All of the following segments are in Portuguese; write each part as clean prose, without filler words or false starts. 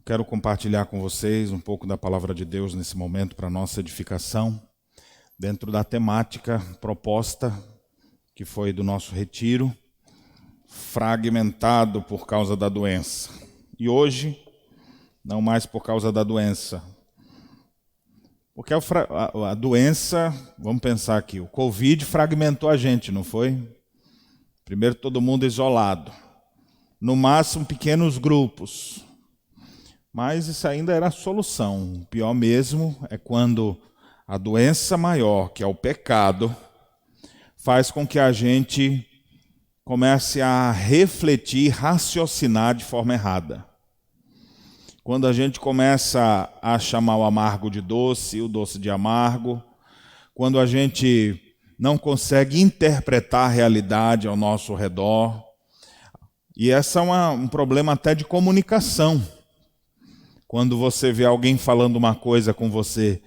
Quero compartilhar com vocês um pouco da palavra de Deus nesse momento para nossa edificação, dentro da temática proposta que foi do nosso retiro, fragmentado por causa da doença. E hoje, não mais por causa da doença, porque a doença, vamos pensar aqui, o Covid fragmentou a gente, não foi? Primeiro todo mundo isolado, no máximo pequenos grupos. Mas isso ainda era a solução. O pior mesmo é quando a doença maior, que é o pecado, faz com que a gente comece a refletir, raciocinar de forma errada. Quando a gente começa a chamar o amargo de doce, o doce de amargo, quando a gente não consegue interpretar a realidade ao nosso redor. E esse é um problema até de comunicação. Quando você vê alguém falando uma coisa com você,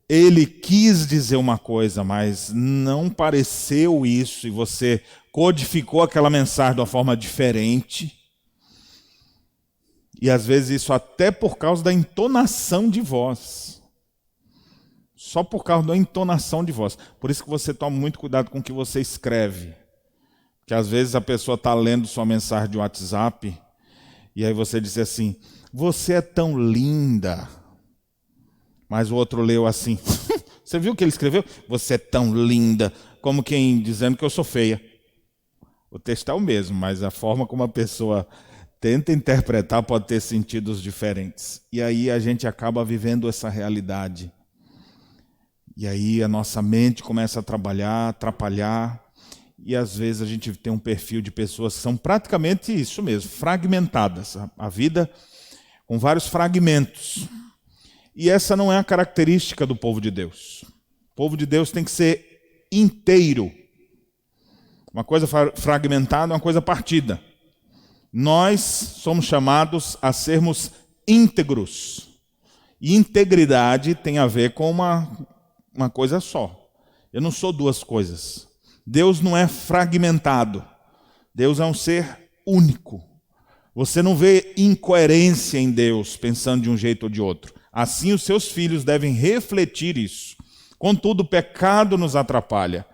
ele quis dizer uma coisa, mas não pareceu isso, e você codificou aquela mensagem de uma forma diferente. E às vezes isso até por causa da entonação de voz. Só por causa da entonação de voz. Por isso que você toma muito cuidado com o que você escreve. Porque às vezes a pessoa está lendo sua mensagem de WhatsApp, e aí você diz assim: você é tão linda. Mas o outro leu assim. Você viu o que ele escreveu? Você é tão linda. Como quem dizendo que eu sou feia. O texto é o mesmo, mas a forma como a pessoa tenta interpretar pode ter sentidos diferentes. E aí a gente acaba vivendo essa realidade. E aí a nossa mente começa a trabalhar, atrapalhar. E às vezes a gente tem um perfil de pessoas que são praticamente isso mesmo, fragmentadas. A vida com vários fragmentos. E essa não é a característica do povo de Deus. O povo de Deus tem que ser inteiro. Uma coisa fragmentada é uma coisa partida. Nós somos chamados a sermos íntegros. E integridade tem a ver com uma coisa só. Eu não sou duas coisas. Deus não é fragmentado. Deus é um ser único. Você não vê incoerência em Deus, pensando de um jeito ou de outro. Assim, os seus filhos devem refletir isso. Contudo, o pecado nos atrapalha.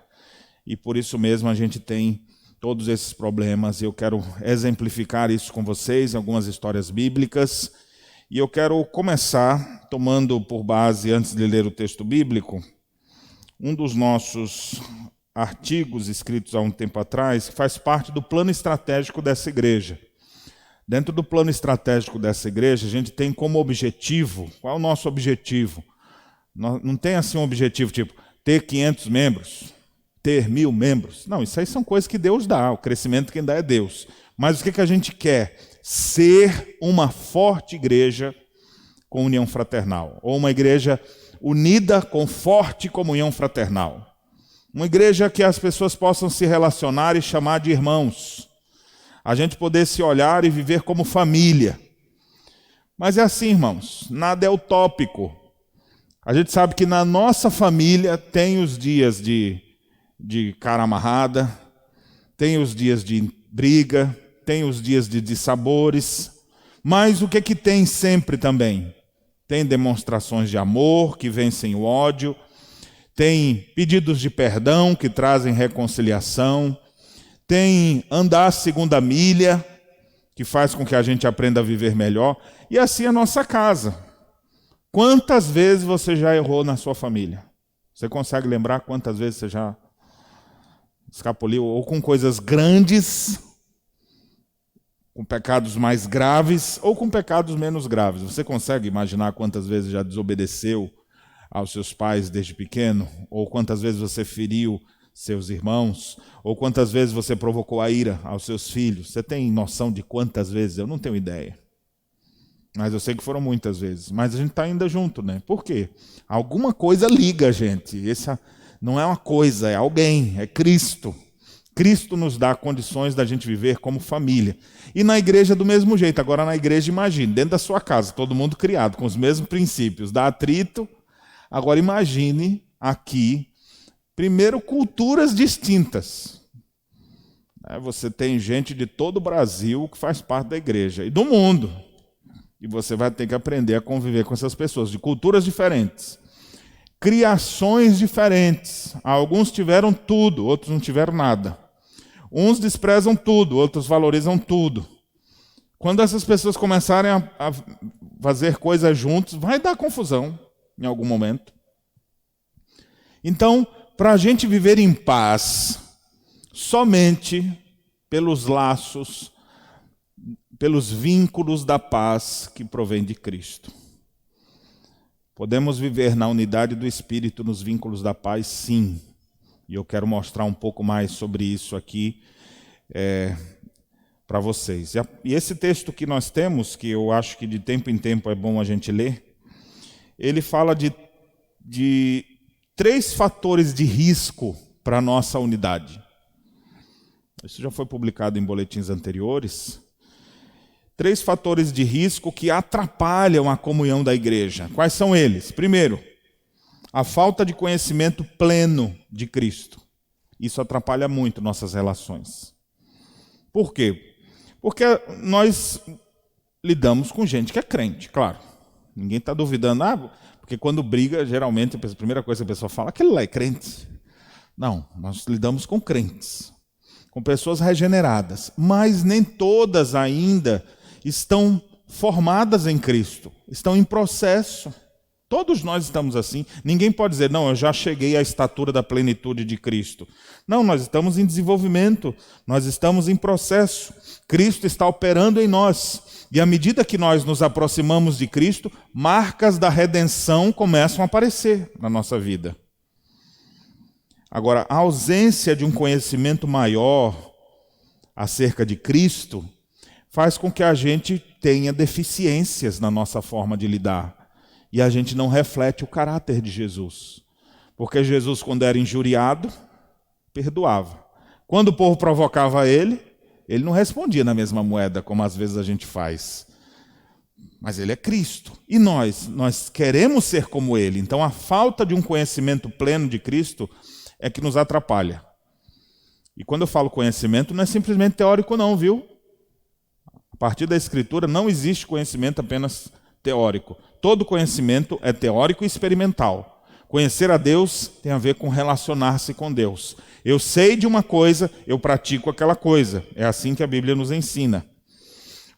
E por isso mesmo a gente tem todos esses problemas. Eu quero exemplificar isso com vocês, algumas histórias bíblicas. E eu quero começar tomando por base, antes de ler o texto bíblico, um dos nossos artigos escritos há um tempo atrás, que faz parte do plano estratégico dessa igreja. Dentro do plano estratégico dessa igreja, a gente tem como objetivo, qual é o nosso objetivo? Não tem assim um objetivo tipo, ter 500 membros, ter 1000 membros. Não, isso aí são coisas que Deus dá, o crescimento quem dá é Deus. Mas o que a gente quer? Ser uma forte igreja com união fraternal, ou uma igreja unida com forte comunhão fraternal. Uma igreja que as pessoas possam se relacionar e chamar de irmãos. A gente poder se olhar e viver como família. Mas é assim, irmãos, nada é utópico. A gente sabe que na nossa família tem os dias de cara amarrada, tem os dias de briga, tem os dias de dissabores. Mas o que tem sempre também? Tem demonstrações de amor que vencem o ódio, tem pedidos de perdão que trazem reconciliação, tem andar a segunda milha, que faz com que a gente aprenda a viver melhor, e assim a nossa casa. Quantas vezes você já errou na sua família? Você consegue lembrar quantas vezes você já escapuliu, ou com coisas grandes, com pecados mais graves, ou com pecados menos graves? Você consegue imaginar quantas vezes já desobedeceu aos seus pais desde pequeno? Ou quantas vezes você feriu seus irmãos? Ou quantas vezes você provocou a ira aos seus filhos? Você tem noção de quantas vezes? Eu não tenho ideia. Mas eu sei que foram muitas vezes. Mas a gente está ainda junto, né? Por quê? Alguma coisa liga a gente. Essa não é uma coisa, é alguém, é Cristo. Cristo nos dá condições da gente viver como família. E na igreja do mesmo jeito. Agora na igreja, imagine, dentro da sua casa, todo mundo criado com os mesmos princípios. Dá atrito. Agora imagine aqui, primeiro, culturas distintas. Você tem gente de todo o Brasil que faz parte da igreja, e do mundo. E você vai ter que aprender a conviver com essas pessoas de culturas diferentes, criações diferentes. Alguns tiveram tudo, outros não tiveram nada. Uns desprezam tudo, outros valorizam tudo. Quando essas pessoas começarem a fazer coisas juntos, vai dar confusão em algum momento. Então, para a gente viver em paz, somente pelos laços, pelos vínculos da paz que provém de Cristo. Podemos viver na unidade do Espírito, nos vínculos da paz, sim. E eu quero mostrar um pouco mais sobre isso aqui para vocês. E esse texto que nós temos, que eu acho que de tempo em tempo é bom a gente ler, ele fala de 3 fatores de risco para a nossa unidade. Isso já foi publicado em boletins anteriores. 3 fatores de risco que atrapalham a comunhão da igreja. Quais são eles? Primeiro, a falta de conhecimento pleno de Cristo. Isso atrapalha muito nossas relações. Por quê? Porque nós lidamos com gente que é crente, claro. Ninguém está duvidando, porque quando briga, geralmente a primeira coisa que a pessoa fala, aquele lá é crente. Não, nós lidamos com crentes, com pessoas regeneradas, mas nem todas ainda estão formadas em Cristo, estão em processo. Todos nós estamos assim. Ninguém pode dizer, não, eu já cheguei à estatura da plenitude de Cristo. Não, nós estamos em desenvolvimento, nós estamos em processo. Cristo está operando em nós. E à medida que nós nos aproximamos de Cristo, marcas da redenção começam a aparecer na nossa vida. Agora, a ausência de um conhecimento maior acerca de Cristo faz com que a gente tenha deficiências na nossa forma de lidar. E a gente não reflete o caráter de Jesus. Porque Jesus, quando era injuriado, perdoava. Quando o povo provocava ele não respondia na mesma moeda, como às vezes a gente faz. Mas ele é Cristo. E nós queremos ser como ele. Então a falta de um conhecimento pleno de Cristo é que nos atrapalha. E quando eu falo conhecimento, não é simplesmente teórico não, viu? A partir da Escritura não existe conhecimento apenas teórico. Todo conhecimento é teórico e experimental. Conhecer a Deus tem a ver com relacionar-se com Deus. Eu sei de uma coisa, eu pratico aquela coisa. É assim que a Bíblia nos ensina.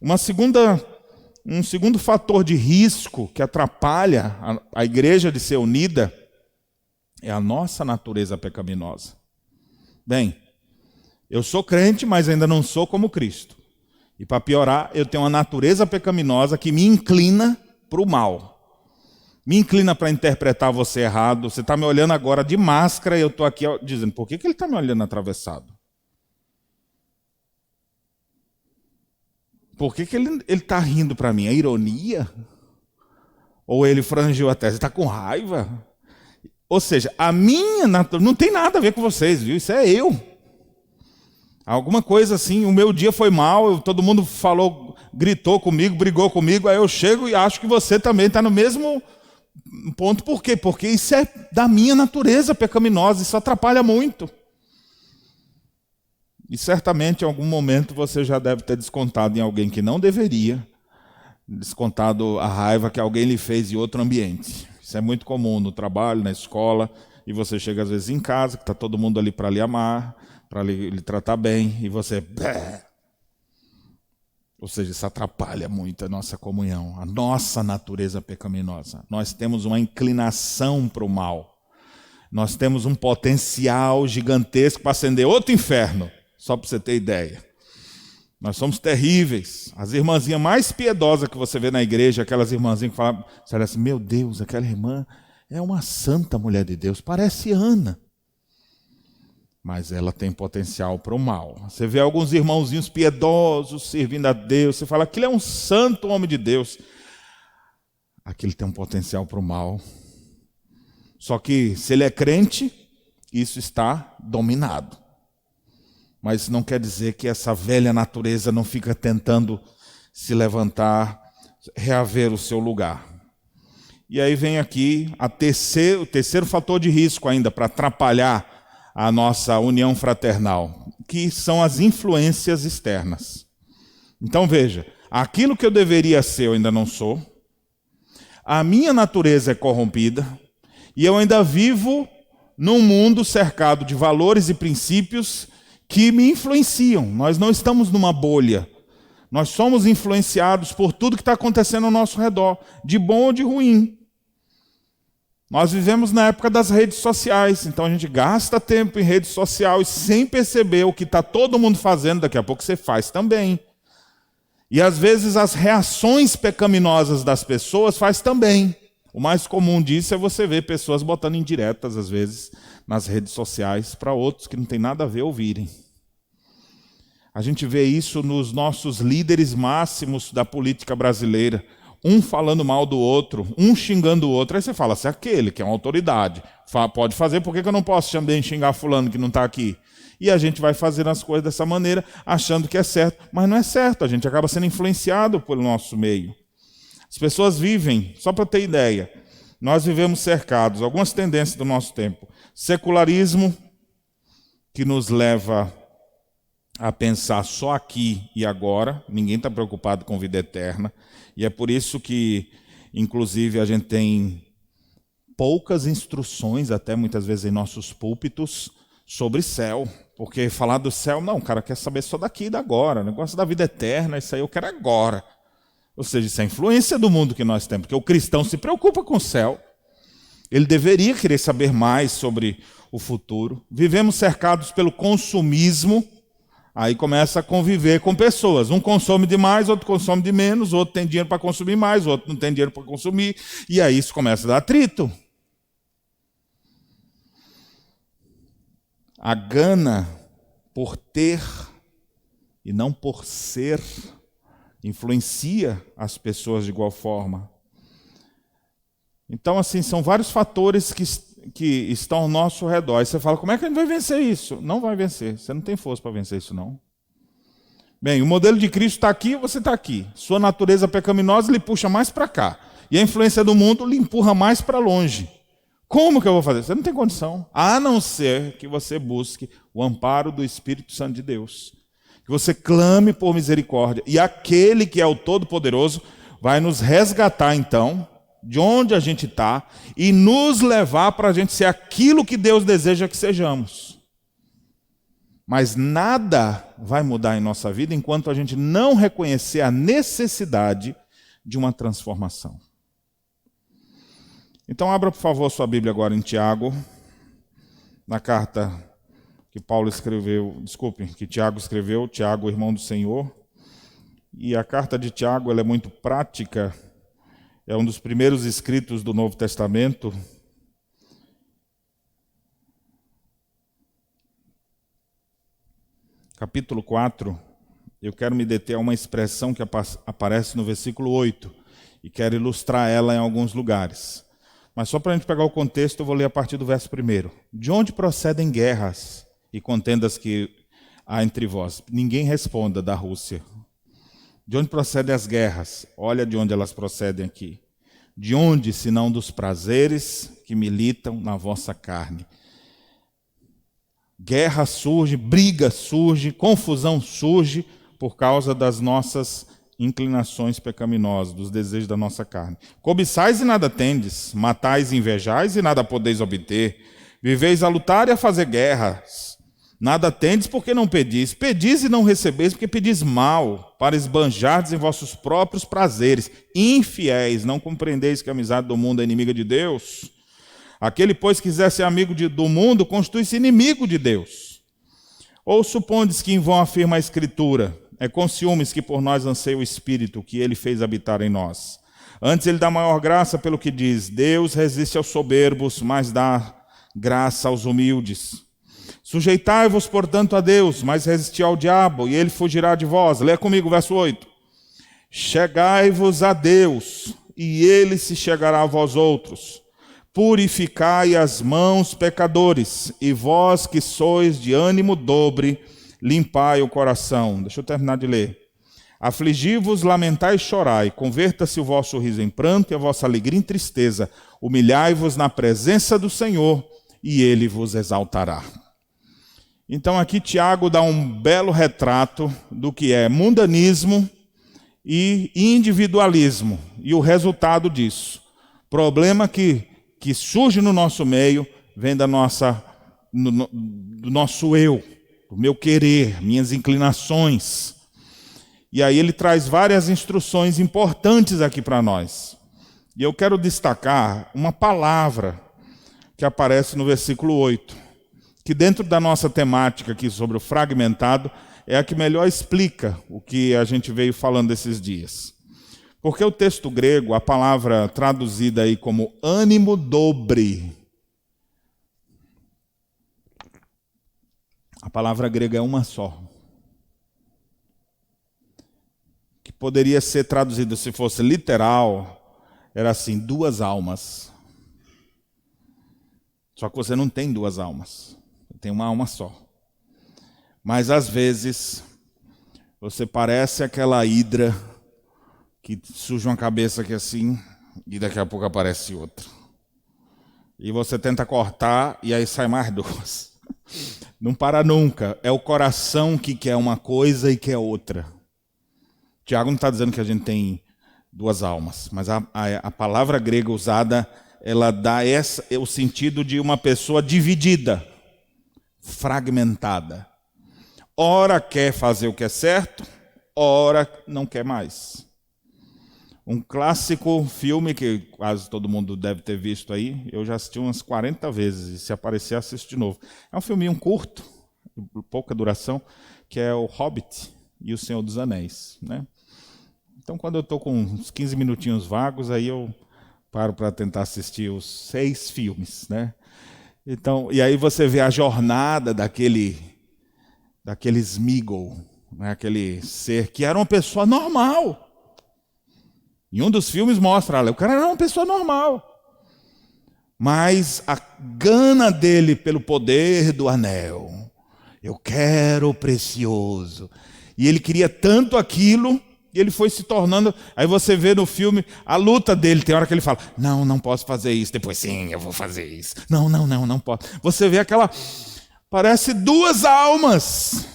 Um segundo fator de risco que atrapalha a igreja de ser unida é a nossa natureza pecaminosa. Bem, eu sou crente, mas ainda não sou como Cristo. E para piorar, eu tenho uma natureza pecaminosa que me inclina para o mal. Me inclina para interpretar você errado. Você está me olhando agora de máscara e eu estou aqui dizendo, por que ele está me olhando atravessado? Por que ele está rindo para mim? É ironia? Ou ele frangiu a testa? Está com raiva? Ou seja, a minha natureza não tem nada a ver com vocês, viu? Isso é eu. Alguma coisa assim, o meu dia foi mal, todo mundo falou, gritou comigo, brigou comigo, aí eu chego e acho que você também está no mesmo ponto. Por quê? Porque isso é da minha natureza pecaminosa, isso atrapalha muito. E certamente em algum momento você já deve ter descontado em alguém que não deveria, descontado a raiva que alguém lhe fez em outro ambiente. Isso é muito comum no trabalho, na escola, e você chega às vezes em casa, que está todo mundo ali para lhe amar, para lhe tratar bem, e você... Ou seja, isso atrapalha muito a nossa comunhão, a nossa natureza pecaminosa. Nós temos uma inclinação para o mal. Nós temos um potencial gigantesco para acender outro inferno, só para você ter ideia. Nós somos terríveis. As irmãzinhas mais piedosas que você vê na igreja, aquelas irmãzinhas que falam, você olha assim, meu Deus, aquela irmã é uma santa mulher de Deus, parece Ana. Mas ela tem potencial para o mal. Você vê alguns irmãozinhos piedosos servindo a Deus, você fala, aquele é um santo homem de Deus. Aquele tem um potencial para o mal. Só que se ele é crente, isso está dominado. Mas não quer dizer que essa velha natureza não fica tentando se levantar, reaver o seu lugar. E aí vem aqui o terceiro fator de risco ainda para atrapalhar a nossa união fraternal, que são as influências externas. Então veja, Aquilo que eu deveria ser, eu ainda não sou. A minha natureza é corrompida. E eu ainda vivo num mundo cercado de valores e princípios que me influenciam. Nós não estamos numa bolha. Nós somos influenciados por tudo que está acontecendo ao nosso redor, de bom ou de ruim. Nós vivemos na época das redes sociais, então a gente gasta tempo em rede social e sem perceber o que está todo mundo fazendo, daqui a pouco você faz também. E às vezes as reações pecaminosas das pessoas faz também. O mais comum disso é você ver pessoas botando indiretas, às vezes, nas redes sociais, para outros que não tem nada a ver ouvirem. A gente vê isso nos nossos líderes máximos da política brasileira. Um falando mal do outro, um xingando o outro. Aí você fala, se é aquele que é uma autoridade, pode fazer, por que eu não posso também xingar fulano que não está aqui? E a gente vai fazendo as coisas dessa maneira, achando que é certo. Mas não é certo, a gente acaba sendo influenciado pelo nosso meio. As pessoas vivem, só para ter ideia, nós vivemos cercados, algumas tendências do nosso tempo. Secularismo, que nos leva a pensar só aqui e agora, ninguém está preocupado com vida eterna, e é por isso que, inclusive, a gente tem poucas instruções, até muitas vezes em nossos púlpitos, sobre céu, porque falar do céu, não, o cara quer saber só daqui e da agora, o negócio da vida eterna, isso aí eu quero agora. Ou seja, isso é a influência do mundo que nós temos, porque o cristão se preocupa com o céu, ele deveria querer saber mais sobre o futuro. Vivemos cercados pelo consumismo. Aí começa a conviver com pessoas. Um consome demais, outro consome de menos, outro tem dinheiro para consumir mais, outro não tem dinheiro para consumir. E aí isso começa a dar atrito. A gana por ter e não por ser influencia as pessoas de igual forma. Então, assim, são vários fatores que estão ao nosso redor. Aí você fala, como é que a gente vai vencer isso? Não vai vencer, você não tem força para vencer isso não. Bem, o modelo de Cristo está aqui, você está aqui. Sua natureza pecaminosa lhe puxa mais para cá. E a influência do mundo lhe empurra mais para longe. Como que eu vou fazer? Você não tem condição. A não ser que você busque o amparo do Espírito Santo de Deus. Que você clame por misericórdia. E aquele que é o Todo-Poderoso vai nos resgatar então de onde a gente está e nos levar para a gente ser aquilo que Deus deseja que sejamos. Mas nada vai mudar em nossa vida enquanto a gente não reconhecer a necessidade de uma transformação. Então abra, por favor, sua Bíblia agora em Tiago, na carta que que Tiago escreveu, Tiago, irmão do Senhor. E a carta de Tiago, ela é muito prática. É um dos primeiros escritos do Novo Testamento. Capítulo 4, eu quero me deter a uma expressão que aparece no versículo 8 e quero ilustrar ela em alguns lugares. Mas só para a gente pegar o contexto, eu vou ler a partir do verso 1. De onde procedem guerras e contendas que há entre vós? Ninguém responda da Rússia. De onde procedem as guerras? Olha de onde elas procedem aqui. De onde, senão dos prazeres que militam na vossa carne? Guerra surge, briga surge, confusão surge por causa das nossas inclinações pecaminosas, dos desejos da nossa carne. Cobiçais e nada tendes, matais e invejais e nada podeis obter. Viveis a lutar e a fazer guerras. Nada tendes porque não pedis. Pedis e não recebeis porque pedis mal, para esbanjardes em vossos próprios prazeres. Infiéis, não compreendeis que a amizade do mundo é inimiga de Deus? Aquele, pois, quiser ser amigo do mundo, constitui-se inimigo de Deus. Ou supondes que em vão afirma a Escritura, é com ciúmes que por nós anseia o Espírito, que ele fez habitar em nós. Antes ele dá maior graça pelo que diz, Deus resiste aos soberbos, mas dá graça aos humildes. Sujeitai-vos, portanto, a Deus, mas resisti ao diabo, e ele fugirá de vós. Lê comigo o verso 8. Chegai-vos a Deus, e ele se chegará a vós outros. Purificai as mãos, pecadores, e vós que sois de ânimo dobre, limpai o coração. Deixa eu terminar de ler. Afligi-vos, lamentai e chorai, converta-se o vosso riso em pranto e a vossa alegria em tristeza. Humilhai-vos na presença do Senhor, e ele vos exaltará. Então aqui Tiago dá um belo retrato do que é mundanismo e individualismo. E o resultado disso, problema que surge no nosso meio, vem do nosso eu, do meu querer, minhas inclinações. E aí ele traz várias instruções importantes aqui para nós. E eu quero destacar uma palavra que aparece no versículo 8, que dentro da nossa temática aqui sobre o fragmentado, é a que melhor explica o que a gente veio falando esses dias. Porque o texto grego, a palavra traduzida aí como ânimo dobre, a palavra grega é uma só. Que poderia ser traduzido, se fosse literal, era assim, 2 almas. Só que você não tem 2 almas, você tem uma alma só. Mas às vezes, você parece aquela hidra que surge uma cabeça aqui assim, e daqui a pouco aparece outra. E você tenta cortar, e aí sai mais 2. Não para nunca. É o coração que quer uma coisa e quer outra. Tiago não está dizendo que a gente tem 2 almas, mas a palavra grega usada, ela dá o sentido de uma pessoa dividida, fragmentada. Ora quer fazer o que é certo, ora não quer mais. Um clássico filme que quase todo mundo deve ter visto aí, eu já assisti umas 40 vezes, e se aparecer, assisto de novo. É um filminho curto, pouca duração, que é o Hobbit e o Senhor dos Anéis, né? Então, quando eu estou com uns 15 minutinhos vagos, aí eu paro para tentar assistir os 6 filmes, né? Então, e aí você vê a jornada daquele Sméagol, né? Aquele ser que era uma pessoa normal. Em um dos filmes mostra, o cara era uma pessoa normal. Mas a gana dele pelo poder do anel. Eu quero o precioso. E ele queria tanto aquilo, e ele foi se tornando. Aí você vê no filme a luta dele. Tem hora que ele fala, não posso fazer isso. Depois, sim, eu vou fazer isso. Não posso. Você vê aquela, parece 2 almas.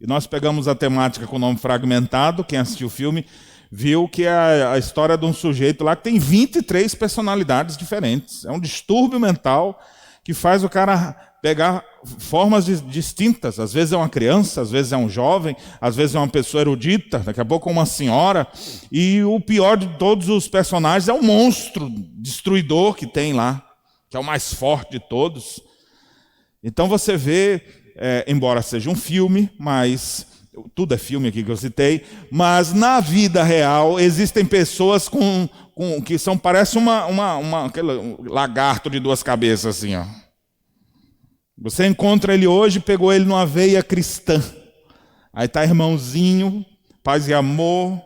E nós pegamos a temática com o nome fragmentado. Quem assistiu o filme viu que é a história de um sujeito lá que tem 23 personalidades diferentes. É um distúrbio mental que faz o cara pegar formas distintas. Às vezes é uma criança, às vezes é um jovem, às vezes é uma pessoa erudita, daqui a pouco é uma senhora. E o pior de todos os personagens é o monstro destruidor que tem lá, que é o mais forte de todos. Então você vê, embora seja um filme, mas tudo é filme aqui que eu citei, mas na vida real existem pessoas que parece aquele lagarto de 2 cabeças assim, ó. Você encontra ele hoje, pegou ele numa veia cristã. Aí está irmãozinho, paz e amor,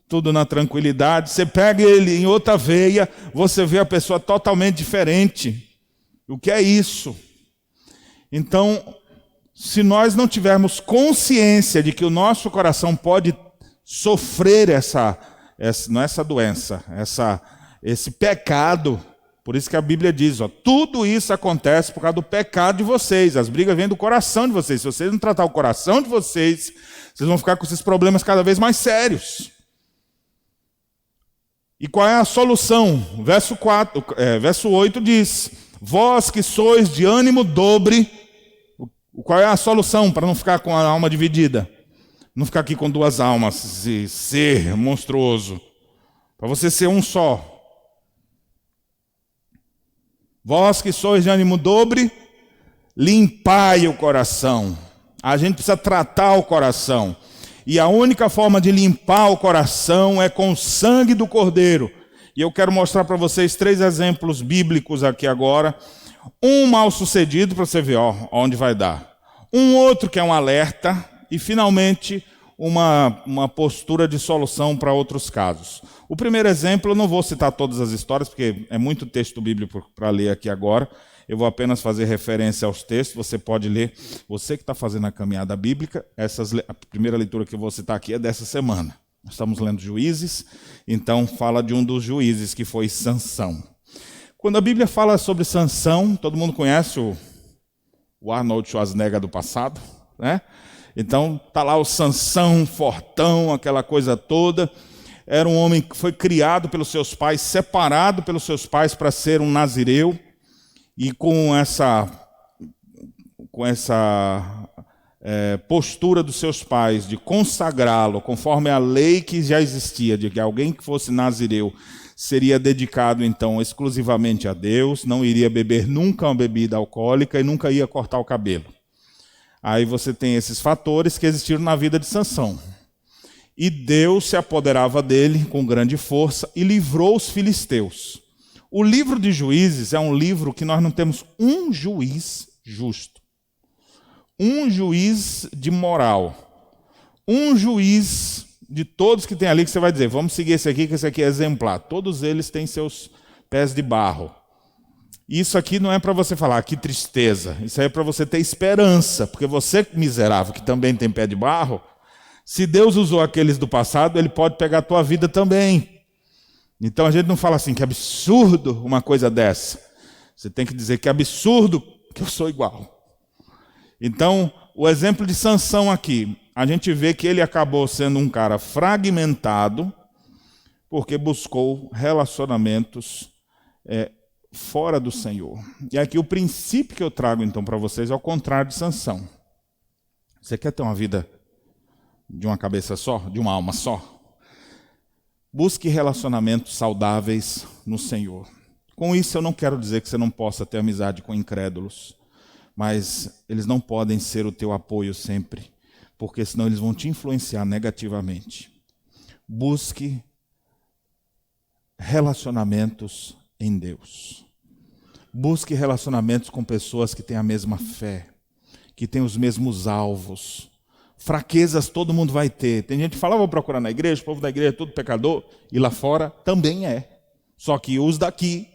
tudo na tranquilidade. Você pega ele em outra veia, você vê a pessoa totalmente diferente. O que é isso? Então, se nós não tivermos consciência de que o nosso coração pode sofrer não é essa doença, esse pecado. Por isso que a Bíblia diz, tudo isso acontece por causa do pecado de vocês. As brigas vêm do coração de vocês. Se vocês não tratar o coração de vocês, vocês vão ficar com esses problemas cada vez mais sérios. E qual é a solução? Verso 8 diz, vós que sois de ânimo dobre. Qual é a solução para não ficar com a alma dividida? Não ficar aqui com 2 almas, esse ser monstruoso. Para você ser um só. Vós que sois de ânimo dobre, limpai o coração. A gente precisa tratar o coração. E a única forma de limpar o coração é com o sangue do Cordeiro. E eu quero mostrar para vocês 3 exemplos bíblicos aqui agora. Um mal sucedido, para você ver onde vai dar. Um outro que é um alerta. E finalmente uma postura de solução para outros casos. O primeiro exemplo, eu não vou citar todas as histórias, porque é muito texto bíblico para ler aqui agora. Eu vou apenas fazer referência aos textos, você pode ler. Você que está fazendo a caminhada bíblica, a primeira leitura que eu vou citar aqui é dessa semana. Nós estamos lendo Juízes, então fala de um dos juízes, que foi Sansão. Quando a Bíblia fala sobre Sansão, todo mundo conhece o Arnold Schwarzenegger do passado, né? Então está lá o Sansão, fortão, aquela coisa toda. Era um homem que foi criado pelos seus pais, separado pelos seus pais para ser um nazireu. E com essa postura dos seus pais de consagrá-lo, conforme a lei que já existia, de que alguém que fosse nazireu seria dedicado então exclusivamente a Deus, não iria beber nunca uma bebida alcoólica e nunca ia cortar o cabelo. Aí você tem esses fatores que existiram na vida de Sansão. E Deus se apoderava dele com grande força e livrou os filisteus. O livro de Juízes é um livro que nós não temos um juiz justo, um juiz de moral, um juiz de todos que tem ali que você vai dizer, vamos seguir esse aqui, que esse aqui é exemplar. Todos eles têm seus pés de barro. Isso aqui não é para você falar, que tristeza. Isso aí é para você ter esperança, porque você, miserável, que também tem pé de barro, se Deus usou aqueles do passado, Ele pode pegar a tua vida também. Então a gente não fala assim, que absurdo uma coisa dessa. Você tem que dizer que absurdo que eu sou igual. Então, o exemplo de Sansão aqui, a gente vê que ele acabou sendo um cara fragmentado, porque buscou relacionamentos fora do Senhor. E aqui o princípio que eu trago então para vocês é o contrário de Sansão. Você quer ter uma vida de uma cabeça só, de uma alma só? Busque relacionamentos saudáveis no Senhor. Com isso eu não quero dizer que você não possa ter amizade com incrédulos, mas eles não podem ser o teu apoio sempre, porque senão eles vão te influenciar negativamente. Busque relacionamentos em Deus. Busque relacionamentos com pessoas que têm a mesma fé, que têm os mesmos alvos. Fraquezas todo mundo vai ter. Tem gente que fala, vou procurar na igreja, o povo da igreja é tudo pecador, e lá fora também é. Só que os daqui,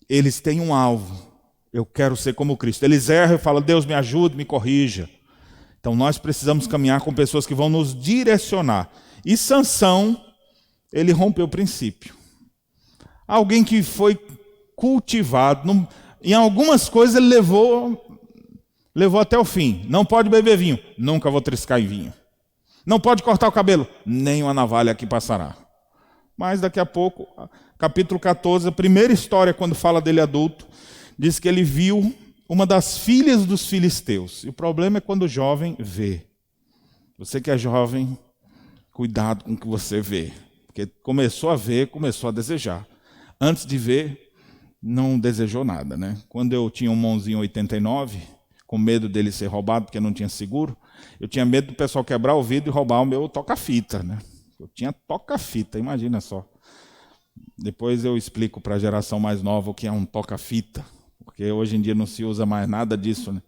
eles têm um alvo. Eu quero ser como Cristo. Eles erram e falam, Deus me ajude, me corrija. Então nós precisamos caminhar com pessoas que vão nos direcionar. E Sansão, ele rompeu o princípio. Alguém que foi cultivado, em algumas coisas ele levou até o fim. Não pode beber vinho, nunca vou triscar em vinho. Não pode cortar o cabelo, nem uma navalha aqui passará. Mas daqui a pouco, capítulo 14, a primeira história quando fala dele adulto, diz que ele viu uma das filhas dos filisteus. E o problema é quando o jovem vê. Você que é jovem, cuidado com o que você vê. Porque começou a ver, começou a desejar. Antes de ver, não desejou nada, né? Quando eu tinha um Monzinho 89, com medo dele ser roubado, porque não tinha seguro, eu tinha medo do pessoal quebrar o vidro e roubar o meu toca-fita, né? Eu tinha toca-fita, imagina só. Depois eu explico para a geração mais nova o que é um toca-fita, porque hoje em dia não se usa mais nada disso, né?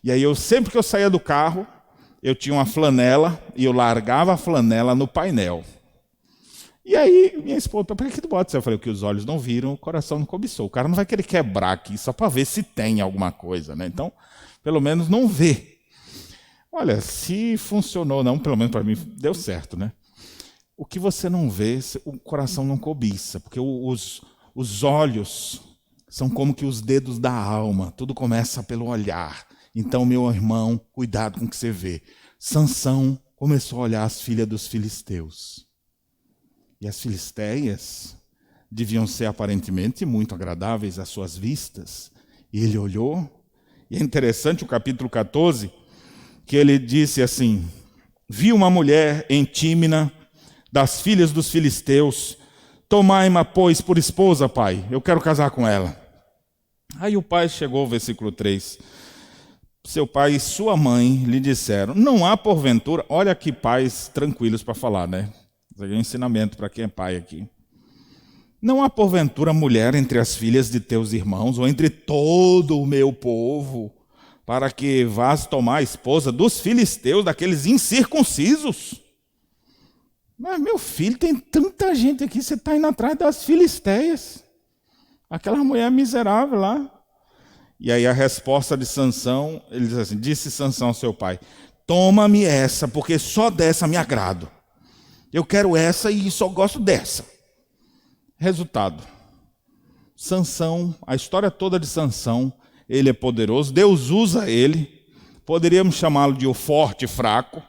E aí sempre que eu saía do carro, eu tinha uma flanela e eu largava a flanela no painel. E aí minha esposa, por que tu bota isso? Eu falei, o que os olhos não viram, o coração não cobiçou. O cara não vai querer quebrar aqui só para ver se tem alguma coisa, né? Então, pelo menos não vê. Olha, se funcionou não, pelo menos para mim deu certo, né? O que você não vê, o coração não cobiça, porque os olhos são como que os dedos da alma, tudo começa pelo olhar. Então, meu irmão, cuidado com o que você vê. Sansão começou a olhar as filhas dos filisteus. E as filisteias deviam ser aparentemente muito agradáveis às suas vistas. E ele olhou, e é interessante o capítulo 14, que ele disse assim, vi uma mulher em Tímina, das filhas dos filisteus, tomai-ma, pois, por esposa, pai, eu quero casar com ela. Aí o pai chegou ao versículo 3, seu pai e sua mãe lhe disseram, não há porventura, olha que pais tranquilos para falar, né? Isso aqui é um ensinamento para quem é pai aqui. Não há porventura mulher entre as filhas de teus irmãos, ou entre todo o meu povo, para que vás tomar a esposa dos filisteus, daqueles incircuncisos? Mas, meu filho, tem tanta gente aqui, você está indo atrás das filisteias. Aquela mulher miserável lá. E aí a resposta de Sansão, ele diz assim, disse Sansão ao seu pai, toma-me essa, porque só dessa me agrado. Eu quero essa e só gosto dessa. Resultado, Sansão, a história toda de Sansão, ele é poderoso, Deus usa ele Poderíamos chamá-lo de o forte e fraco,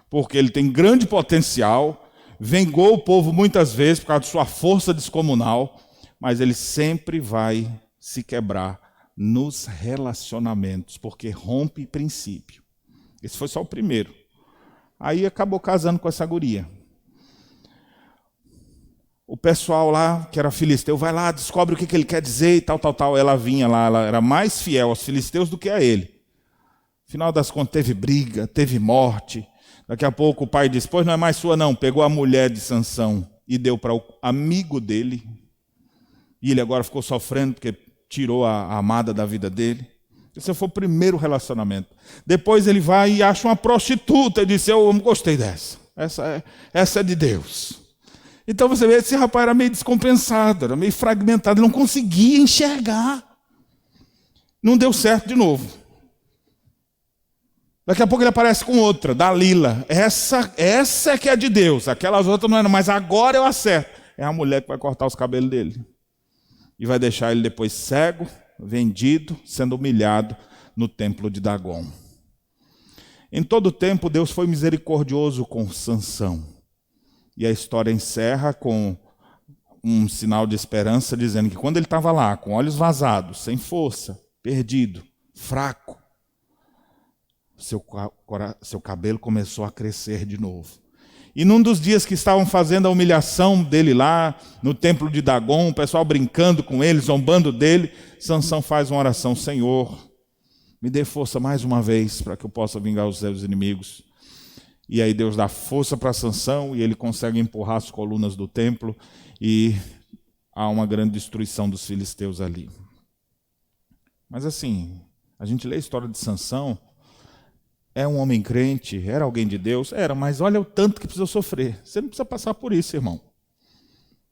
porque ele tem grande potencial, vengou o povo muitas vezes por causa de sua força descomunal, mas ele sempre vai se quebrar nos relacionamentos, porque rompe princípio. Esse foi só o primeiro. Aí acabou casando com essa guria. O pessoal lá, que era filisteu, vai lá, descobre o que ele quer dizer e tal. Ela vinha lá, ela era mais fiel aos filisteus do que a ele. Final das contas, teve briga, teve morte. Daqui a pouco o pai disse, pois não é mais sua não. Pegou a mulher de Sansão e deu para o amigo dele. E ele agora ficou sofrendo porque tirou a amada da vida dele. Esse foi o primeiro relacionamento. Depois ele vai e acha uma prostituta e diz, eu gostei dessa. Essa é de Deus. Então você vê, esse rapaz era meio descompensado, era meio fragmentado, ele não conseguia enxergar. Não deu certo de novo. Daqui a pouco ele aparece com outra, Dalila. Essa é que é de Deus, aquelas outras não eram, mas agora eu acerto. É a mulher que vai cortar os cabelos dele. E vai deixar ele depois cego, vendido, sendo humilhado no templo de Dagon. Em todo o tempo, Deus foi misericordioso com Sansão. E a história encerra com um sinal de esperança, dizendo que quando ele estava lá, com olhos vazados, sem força, perdido, fraco, seu cabelo começou a crescer de novo. E num dos dias que estavam fazendo a humilhação dele lá, no templo de Dagon, o pessoal brincando com ele, zombando dele, Sansão faz uma oração, Senhor, me dê força mais uma vez para que eu possa vingar os seus inimigos. E aí Deus dá força para Sansão e ele consegue empurrar as colunas do templo e há uma grande destruição dos filisteus ali. Mas assim, a gente lê a história de Sansão, é um homem crente, era alguém de Deus? Era, mas olha o tanto que precisou sofrer. Você não precisa passar por isso, irmão.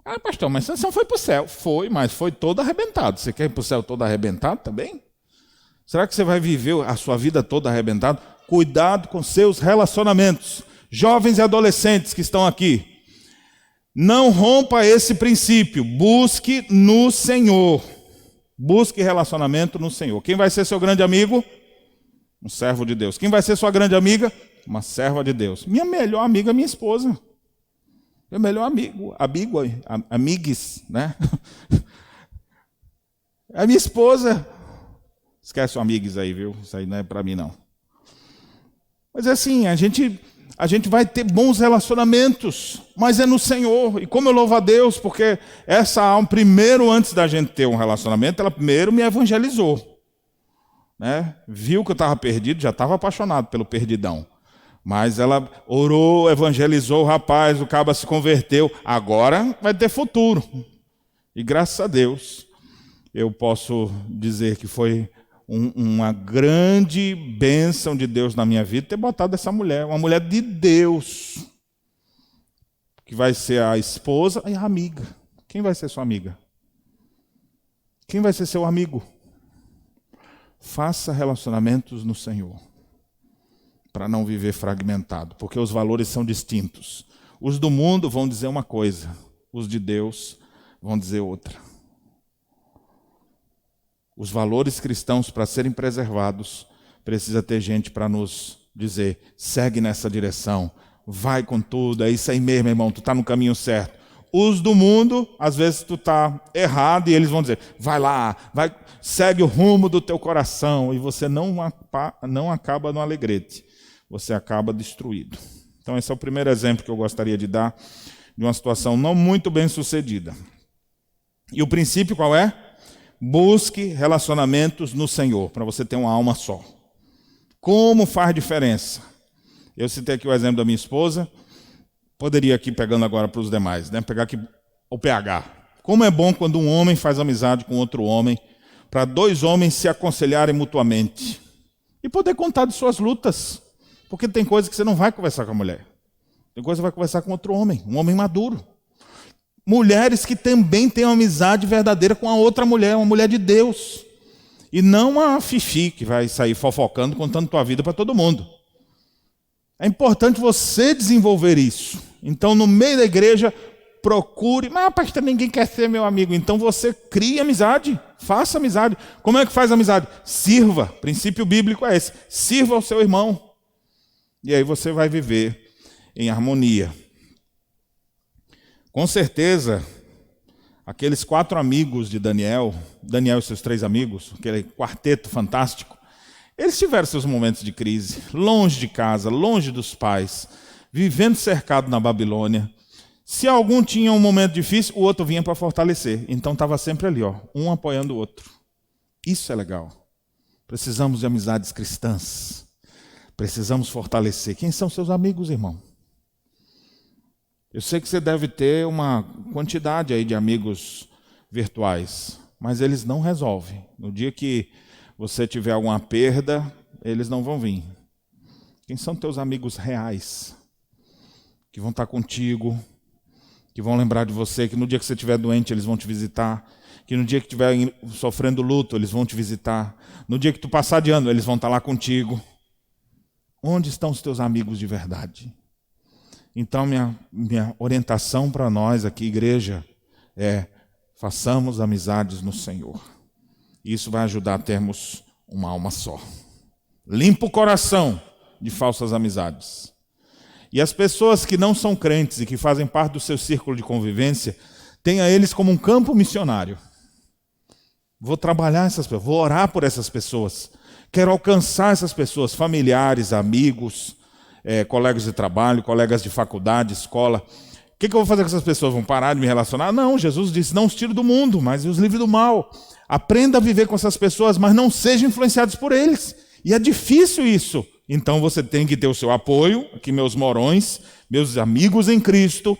Ah, pastor, mas Sansão foi para o céu. Foi, mas foi todo arrebentado. Você quer ir para o céu todo arrebentado também? Será que você vai viver a sua vida toda arrebentado? Cuidado com seus relacionamentos. Jovens e adolescentes que estão aqui, não rompa esse princípio. Busque no Senhor. Busque relacionamento no Senhor. Quem vai ser seu grande amigo? Um servo de Deus. Quem vai ser sua grande amiga? Uma serva de Deus. Minha melhor amiga é minha esposa. Meu melhor amigo, amigues, né? É minha esposa. Esquece o amigues aí, viu? Isso aí não é para mim, não. Mas é assim, a gente vai ter bons relacionamentos, mas é no Senhor. E como eu louvo a Deus, porque essa alma, primeiro, antes da gente ter um relacionamento, ela primeiro me evangelizou. Né? Viu que eu estava perdido, já estava apaixonado pelo perdidão. Mas ela orou, evangelizou o rapaz, o caba se converteu. Agora vai ter futuro. E graças a Deus, eu posso dizer que foi uma grande bênção de Deus na minha vida ter botado essa mulher, uma mulher de Deus, que vai ser a esposa e a amiga. Quem vai ser sua amiga? Quem vai ser seu amigo? Faça relacionamentos no Senhor, para não viver fragmentado, porque os valores são distintos. Os do mundo vão dizer uma coisa, os de Deus vão dizer outra. Os valores cristãos, para serem preservados, precisa ter gente para nos dizer, segue nessa direção, vai com tudo, é isso aí mesmo, irmão, tu está no caminho certo. Os do mundo, às vezes tu está errado e eles vão dizer, vai lá, segue o rumo do teu coração, e você não acaba no alegrete, você acaba destruído. Então esse é o primeiro exemplo que eu gostaria de dar de uma situação não muito bem sucedida. E o princípio qual é? Busque relacionamentos no Senhor, para você ter uma alma só. Como faz diferença? Eu citei aqui o exemplo da minha esposa, poderia aqui pegando agora para os demais, né? Pegar aqui o PH. Como é bom quando um homem faz amizade com outro homem, para dois homens se aconselharem mutuamente e poder contar de suas lutas, porque tem coisas que você não vai conversar com a mulher, tem coisas que você vai conversar com outro homem, um homem maduro. Mulheres que também têm uma amizade verdadeira com a outra mulher, uma mulher de Deus, e não uma fifi que vai sair fofocando, contando tua vida para todo mundo. É importante você desenvolver isso. Então, no meio da igreja, procure. Mas, pastor, ninguém quer ser meu amigo. Então você cria amizade, faça amizade. Como é que faz amizade? Sirva. O princípio bíblico é esse. Sirva ao seu irmão. E aí você vai viver em harmonia. Com certeza, aqueles 4 amigos de Daniel e seus 3 amigos, aquele quarteto fantástico, eles tiveram seus momentos de crise, longe de casa, longe dos pais, vivendo cercado na Babilônia. Se algum tinha um momento difícil, o outro vinha para fortalecer. Então estava sempre ali, um apoiando o outro. Isso é legal. Precisamos de amizades cristãs. Precisamos fortalecer. Quem são seus amigos, irmão? Eu sei que você deve ter uma quantidade aí de amigos virtuais, mas eles não resolvem. No dia que você tiver alguma perda, eles não vão vir. Quem são teus amigos reais? Que vão estar contigo, que vão lembrar de você, que no dia que você estiver doente, eles vão te visitar, que no dia que estiver sofrendo luto, eles vão te visitar, no dia que tu passar de ano, eles vão estar lá contigo. Onde estão os teus amigos de verdade? Então, minha orientação para nós aqui, igreja, é: façamos amizades no Senhor. Isso vai ajudar a termos uma alma só. Limpa o coração de falsas amizades. E as pessoas que não são crentes e que fazem parte do seu círculo de convivência, tenha eles como um campo missionário. Vou trabalhar essas pessoas, vou orar por essas pessoas. Quero alcançar essas pessoas, familiares, amigos, colegas de trabalho, colegas de faculdade, escola. O que eu vou fazer com essas pessoas? Vão parar de me relacionar? Não, Jesus disse: não os tire do mundo, mas os livre do mal. Aprenda a viver com essas pessoas, mas não seja influenciados por eles. E é difícil isso. Então você tem que ter o seu apoio, aqui meus morões, meus amigos em Cristo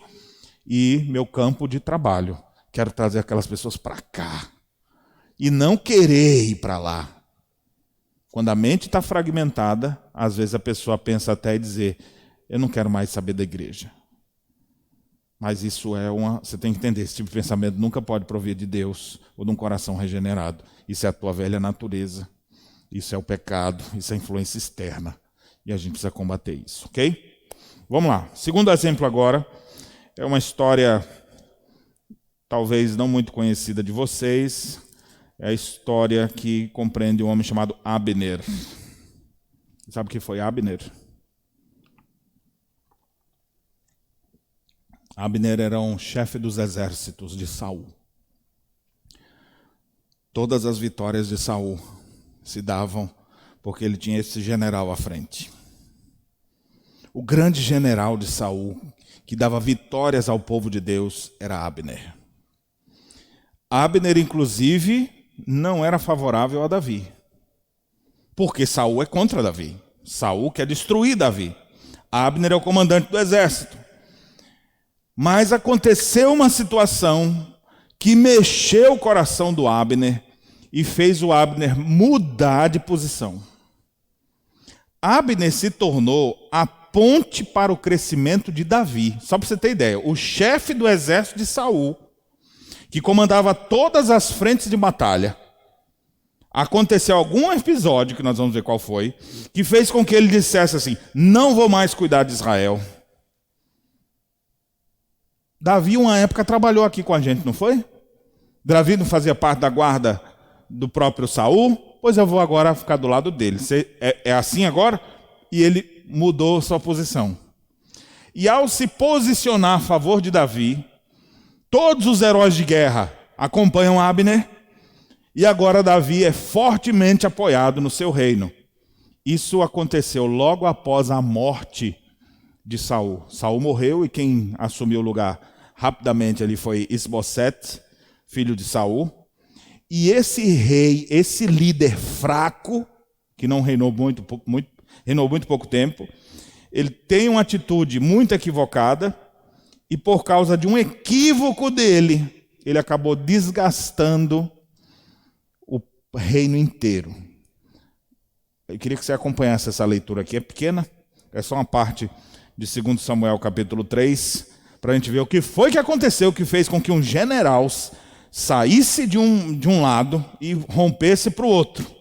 e meu campo de trabalho. Quero trazer aquelas pessoas para cá e não querer ir para lá. Quando a mente está fragmentada, às vezes a pessoa pensa até em dizer: eu não quero mais saber da igreja. Mas isso você tem que entender, esse tipo de pensamento nunca pode provir de Deus ou de um coração regenerado. Isso é a tua velha natureza. Isso é o pecado, isso é a influência externa. E a gente precisa combater isso, ok? Vamos lá. Segundo exemplo agora, é uma história talvez não muito conhecida de vocês. É a história que compreende um homem chamado Abner. Sabe o que foi Abner? Abner era um chefe dos exércitos de Saul. Todas as vitórias de Saul se davam porque ele tinha esse general à frente. O grande general de Saul, que dava vitórias ao povo de Deus, era Abner. Abner, inclusive, não era favorável a Davi, porque Saul é contra Davi. Saul quer destruir Davi. Abner é o comandante do exército. Mas aconteceu uma situação que mexeu o coração do Abner e fez o Abner mudar de posição. Abner se tornou a ponte para o crescimento de Davi. Só para você ter ideia, o chefe do exército de Saul, que comandava todas as frentes de batalha, aconteceu algum episódio, que nós vamos ver qual foi, que fez com que ele dissesse assim: não vou mais cuidar de Israel. Davi, uma época, trabalhou aqui com a gente, não foi? Davi não fazia parte da guarda do próprio Saul? Pois eu vou agora ficar do lado dele. É assim agora? E ele mudou sua posição. E ao se posicionar a favor de Davi, todos os heróis de guerra acompanham Abner, e agora Davi é fortemente apoiado no seu reino. Isso aconteceu logo após a morte de Saul. Saul morreu e quem assumiu o lugar rapidamente ali foi Isbosete, filho de Saul. E esse rei, esse líder fraco, que não reinou reinou muito pouco tempo, ele tem uma atitude muito equivocada e por causa de um equívoco dele, ele acabou desgastando o reino inteiro. Eu queria que você acompanhasse essa leitura aqui, é pequena, é só uma parte de 2 Samuel capítulo 3, para a gente ver o que foi que aconteceu, que fez com que um general saísse de um lado e rompesse para o outro.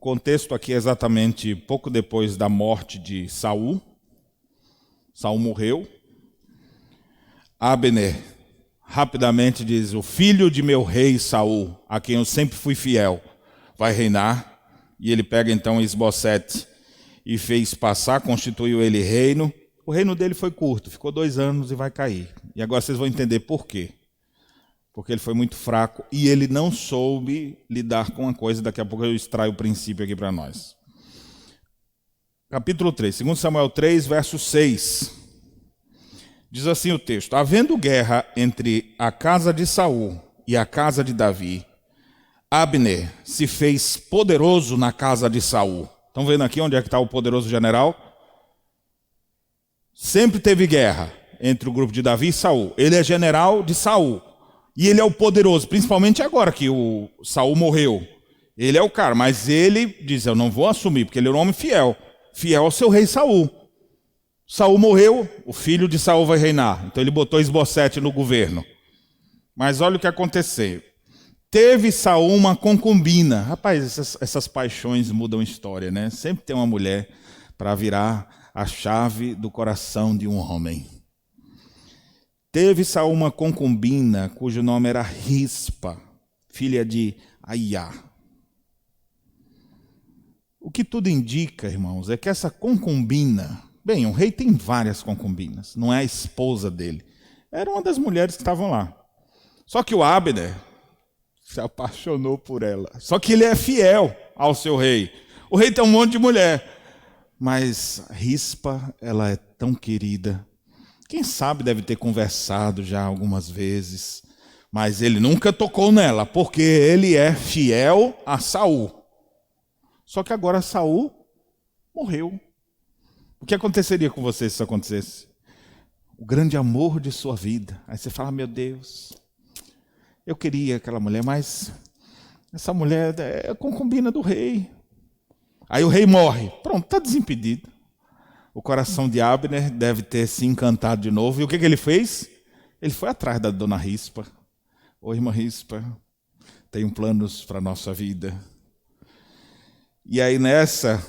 contexto aqui é exatamente pouco depois da morte de Saul. Saul morreu. Abner rapidamente diz: o filho de meu rei Saul, a quem eu sempre fui fiel, vai reinar. E ele pega então Isbosete e fez passar, constituiu ele reino. O reino dele foi curto, ficou 2 anos e vai cair. E agora vocês vão entender por quê. Porque ele foi muito fraco e ele não soube lidar com uma coisa. Daqui a pouco eu extraio o princípio aqui para nós. Capítulo 3, 2 Samuel 3, verso 6. Diz assim o texto: havendo guerra entre a casa de Saul e a casa de Davi, Abner se fez poderoso na casa de Saul. Estão vendo aqui onde é que está o poderoso general? Sempre teve guerra entre o grupo de Davi e Saul. Ele é general de Saul. E ele é o poderoso, principalmente agora que o Saul morreu. Ele é o cara, mas ele diz: eu não vou assumir, porque ele é um homem fiel. Fiel ao seu rei Saul. Saul morreu, o filho de Saul vai reinar. Então ele botou Isbosete no governo. Mas olha o que aconteceu. Teve Saul uma concubina. Rapaz, essas paixões mudam história, né? Sempre tem uma mulher para virar a chave do coração de um homem. Teve Saul uma concubina, cujo nome era Rispa, filha de Aiá. O que tudo indica, irmãos, é que essa concubina... Bem, um rei tem várias concubinas, não é a esposa dele. Era uma das mulheres que estavam lá. Só que o Abner se apaixonou por ela. Só que ele é fiel ao seu rei. O rei tem um monte de mulher. Mas Rispa, ela é tão querida. Quem sabe deve ter conversado já algumas vezes, mas ele nunca tocou nela, porque ele é fiel a Saul. Só que agora Saul morreu. O que aconteceria com você se isso acontecesse? O grande amor de sua vida. Aí você fala: meu Deus, eu queria aquela mulher, mas essa mulher é a concubina do rei. Aí o rei morre. Pronto, está desimpedido. O coração de Abner deve ter se encantado de novo. E o que ele fez? Ele foi atrás da dona Rispa. Ô, irmã Rispa, tenho planos para a nossa vida. E aí nessa,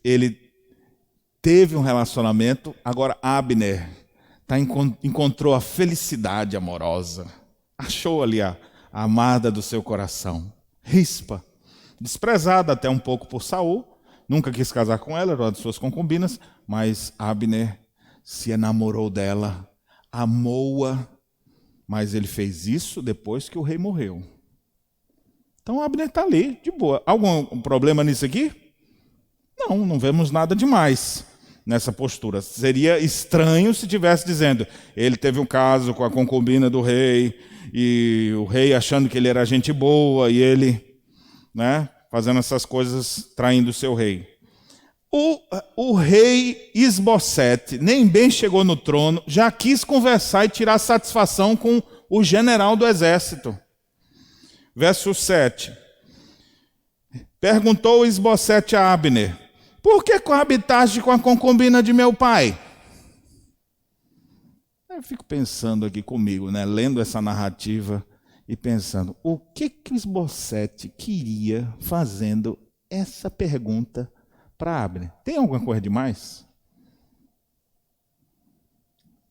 ele teve um relacionamento. Agora Abner encontrou a felicidade amorosa. Achou ali a amada do seu coração. Rispa, desprezada até um pouco por Saul. Nunca quis casar com ela, era uma de suas concubinas, mas Abner se enamorou dela, amou-a, mas ele fez isso depois que o rei morreu. Então Abner está ali, de boa. Algum problema nisso aqui? Não vemos nada demais nessa postura. Seria estranho se estivesse dizendo: ele teve um caso com a concubina do rei, e o rei achando que ele era gente boa, e ele, fazendo essas coisas, traindo o seu rei. O rei Isbosete nem bem chegou no trono, já quis conversar e tirar satisfação com o general do exército. Verso 7. Perguntou Isbosete a Abner: por que coabitaste com a concubina de meu pai? Eu fico pensando aqui comigo, lendo essa narrativa, e pensando: o que Isbosete queria fazendo essa pergunta para Abner? Tem alguma coisa demais?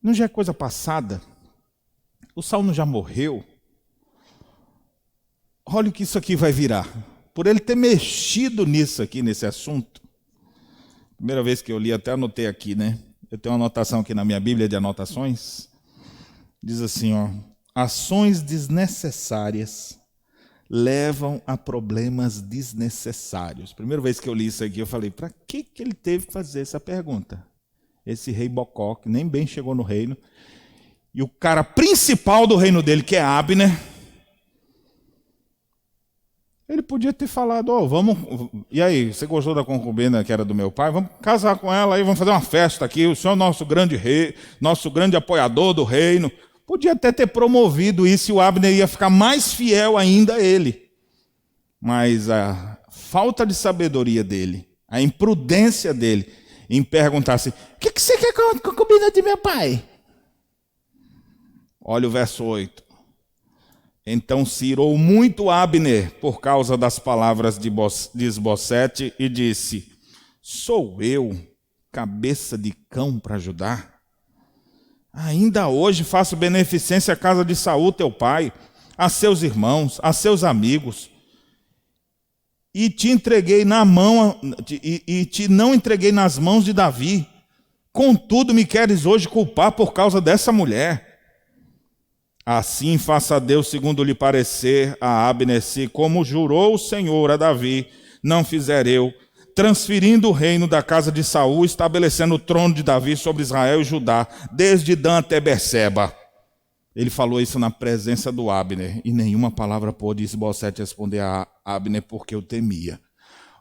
Não já é coisa passada? O Saul não já morreu? Olha o que isso aqui vai virar. Por ele ter mexido nisso aqui, nesse assunto. Primeira vez que eu li, até anotei aqui, Eu tenho uma anotação aqui na minha Bíblia de anotações. Diz assim, ações desnecessárias levam a problemas desnecessários. Primeira vez que eu li isso aqui, eu falei: para que ele teve que fazer essa pergunta? Esse rei Bocó, que nem bem chegou no reino, e o cara principal do reino dele, que é Abner, ele podia ter falado: vamos, e aí, você gostou da concubina que era do meu pai? Vamos casar com ela aí, vamos fazer uma festa aqui, o senhor é nosso grande rei, nosso grande apoiador do reino. Podia até ter promovido isso, e o Abner ia ficar mais fiel ainda a ele. Mas a falta de sabedoria dele, a imprudência dele em perguntar assim: o que você quer com a concubina de meu pai? Olha o verso 8. Então se irou muito Abner por causa das palavras de Isbosete e disse: sou eu, cabeça de cão para ajudar? Ainda hoje faço beneficência à casa de Saul, teu pai, a seus irmãos, a seus amigos, e te entreguei na mão, e te não entreguei nas mãos de Davi. Contudo, me queres hoje culpar por causa dessa mulher. Assim faça Deus segundo lhe parecer a Abner, se como jurou o Senhor a Davi, não fizer eu, transferindo o reino da casa de Saul, estabelecendo o trono de Davi sobre Israel e Judá, desde Dan até Berseba. Ele falou isso na presença do Abner, e nenhuma palavra pôde Isbosete responder a Abner, porque o temia.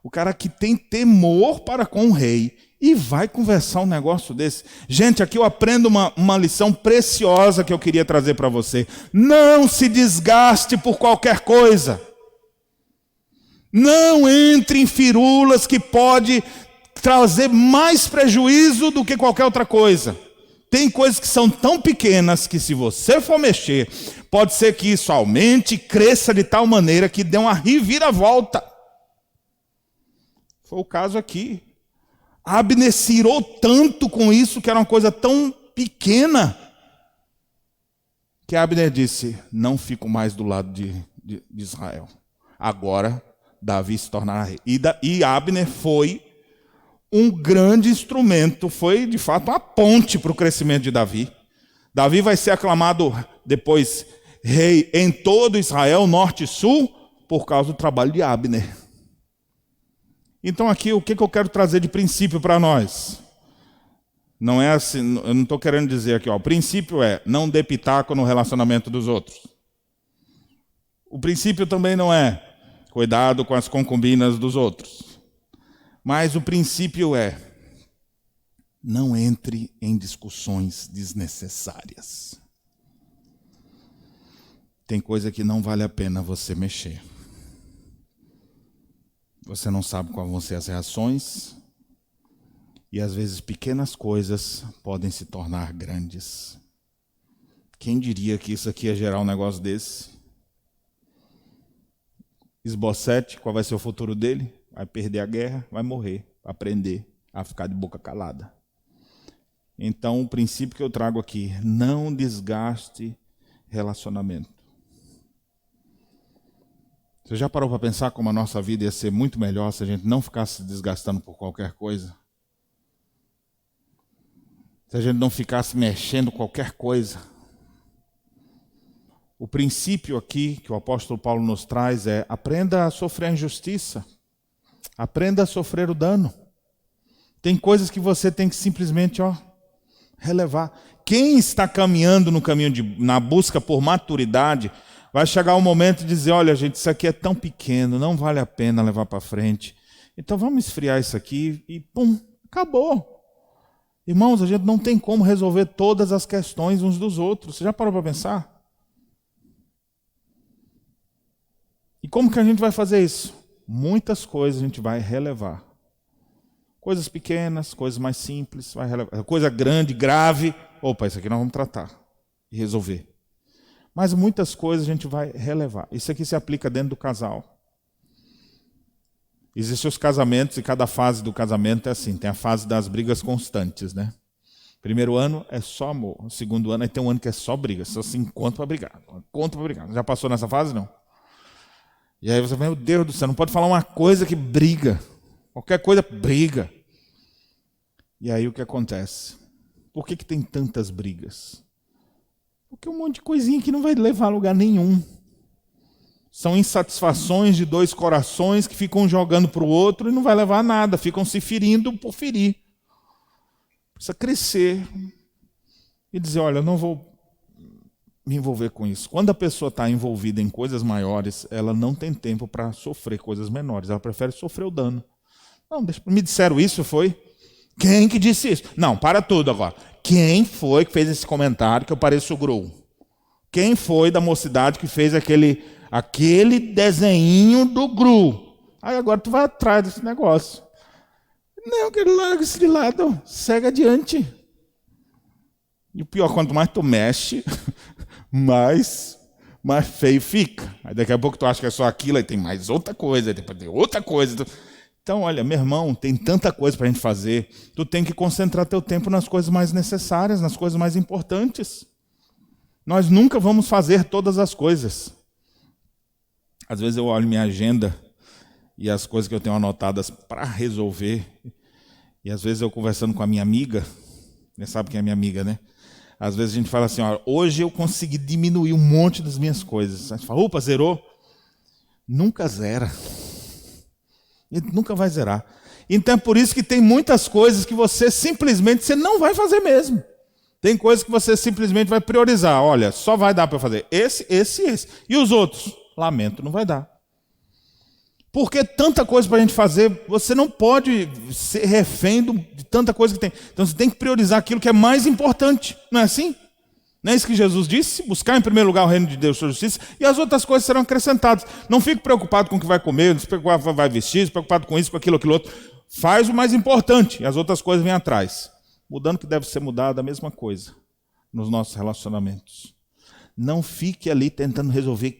O cara que tem temor para com o rei, e vai conversar um negócio desse. Gente, aqui eu aprendo uma lição preciosa que eu queria trazer para você. Não se desgaste por qualquer coisa. Não entre em firulas que pode trazer mais prejuízo do que qualquer outra coisa. Tem coisas que são tão pequenas que se você for mexer, pode ser que isso aumente e cresça de tal maneira que dê uma reviravolta. Foi o caso aqui. Abner se irou tanto com isso, que era uma coisa tão pequena, que Abner disse: não fico mais do lado de Israel. Agora Davi se tornará rei. E Abner foi um grande instrumento, foi de fato uma ponte para o crescimento de Davi. Davi vai ser aclamado depois rei em todo Israel, norte e sul, por causa do trabalho de Abner. Então aqui o que eu quero trazer de princípio para nós? Não é assim, eu não estou querendo dizer aqui, o princípio é não dê pitaco no relacionamento dos outros. O princípio também não é cuidado com as concubinas dos outros. Mas o princípio é não entre em discussões desnecessárias. Tem coisa que não vale a pena você mexer. Você não sabe quais vão ser as reações, e às vezes pequenas coisas podem se tornar grandes. Quem diria que isso aqui ia gerar um negócio desse? Isbosete, qual vai ser o futuro dele? Vai perder a guerra, vai morrer, vai aprender a ficar de boca calada. Então o princípio que eu trago aqui: não desgaste relacionamento. Você já parou para pensar como a nossa vida ia ser muito melhor se a gente não ficasse se desgastando por qualquer coisa? Se a gente não ficasse mexendo qualquer coisa? O princípio aqui que o apóstolo Paulo nos traz é: aprenda a sofrer a injustiça. Aprenda a sofrer o dano. Tem coisas que você tem que simplesmente relevar. Quem está caminhando no caminho na busca por maturidade, vai chegar um momento de dizer: olha, gente, isso aqui é tão pequeno, não vale a pena levar para frente. Então vamos esfriar isso aqui e pum, acabou. Irmãos, a gente não tem como resolver todas as questões uns dos outros. Você já parou para pensar? E como que a gente vai fazer isso? Muitas coisas a gente vai relevar. Coisas pequenas, coisas mais simples, vai relevar. Coisa grande, grave, opa, isso aqui nós vamos tratar e resolver. Mas muitas coisas a gente vai relevar. Isso aqui se aplica dentro do casal. Existem os casamentos e cada fase do casamento é assim. Tem a fase das brigas constantes, né? Primeiro ano é só amor. O segundo ano, aí tem um ano que é só briga. Só se encontra para brigar. Encontra para brigar. Já passou nessa fase, não? E aí você fala: meu Deus do céu, não pode falar uma coisa que briga. Qualquer coisa briga. E aí o que acontece? Por que tem tantas brigas? Porque um monte de coisinha que não vai levar a lugar nenhum. São insatisfações de dois corações que ficam jogando para o outro e não vai levar a nada. Ficam se ferindo por ferir. Precisa crescer e dizer: olha, eu não vou me envolver com isso. Quando a pessoa está envolvida em coisas maiores, ela não tem tempo para sofrer coisas menores. Ela prefere sofrer o dano. Não, me disseram isso, foi? Quem que disse isso? Não, para tudo agora. Quem foi que fez esse comentário que eu pareço o Gru? Quem foi da mocidade que fez aquele desenho do Gru? Aí agora tu vai atrás desse negócio. Não, que larga isso de lado, segue adiante. E o pior, quanto mais tu mexe, mais mais feio fica. Aí daqui a pouco tu acha que é só aquilo, aí tem mais outra coisa, aí depois tem outra coisa. Então, olha, meu irmão, tem tanta coisa para a gente fazer. Tu tem que concentrar teu tempo nas coisas mais necessárias, nas coisas mais importantes. Nós nunca vamos fazer todas as coisas. Às vezes eu olho minha agenda e as coisas que eu tenho anotadas para resolver. E às vezes eu conversando com a minha amiga, você sabe quem é minha amiga, né? Às vezes a gente fala assim, ó, hoje eu consegui diminuir um monte das minhas coisas. A gente fala, opa, zerou? Nunca zera. E nunca vai zerar. Então é por isso que tem muitas coisas que você simplesmente não vai fazer mesmo. Tem coisas que você simplesmente vai priorizar. Olha, só vai dar para fazer esse. E os outros? Lamento, não vai dar. Porque tanta coisa para a gente fazer, você não pode ser refém de tanta coisa que tem. Então você tem que priorizar aquilo que é mais importante. Não é assim? Não é isso que Jesus disse? Buscar em primeiro lugar o reino de Deus e sua justiça, e as outras coisas serão acrescentadas. Não fique preocupado com o que vai comer, não se preocupado com o que vai vestir, não se preocupado com isso, com aquilo outro. Faz o mais importante, e as outras coisas vêm atrás. Mudando o que deve ser mudado, a mesma coisa nos nossos relacionamentos. Não fique ali tentando resolver.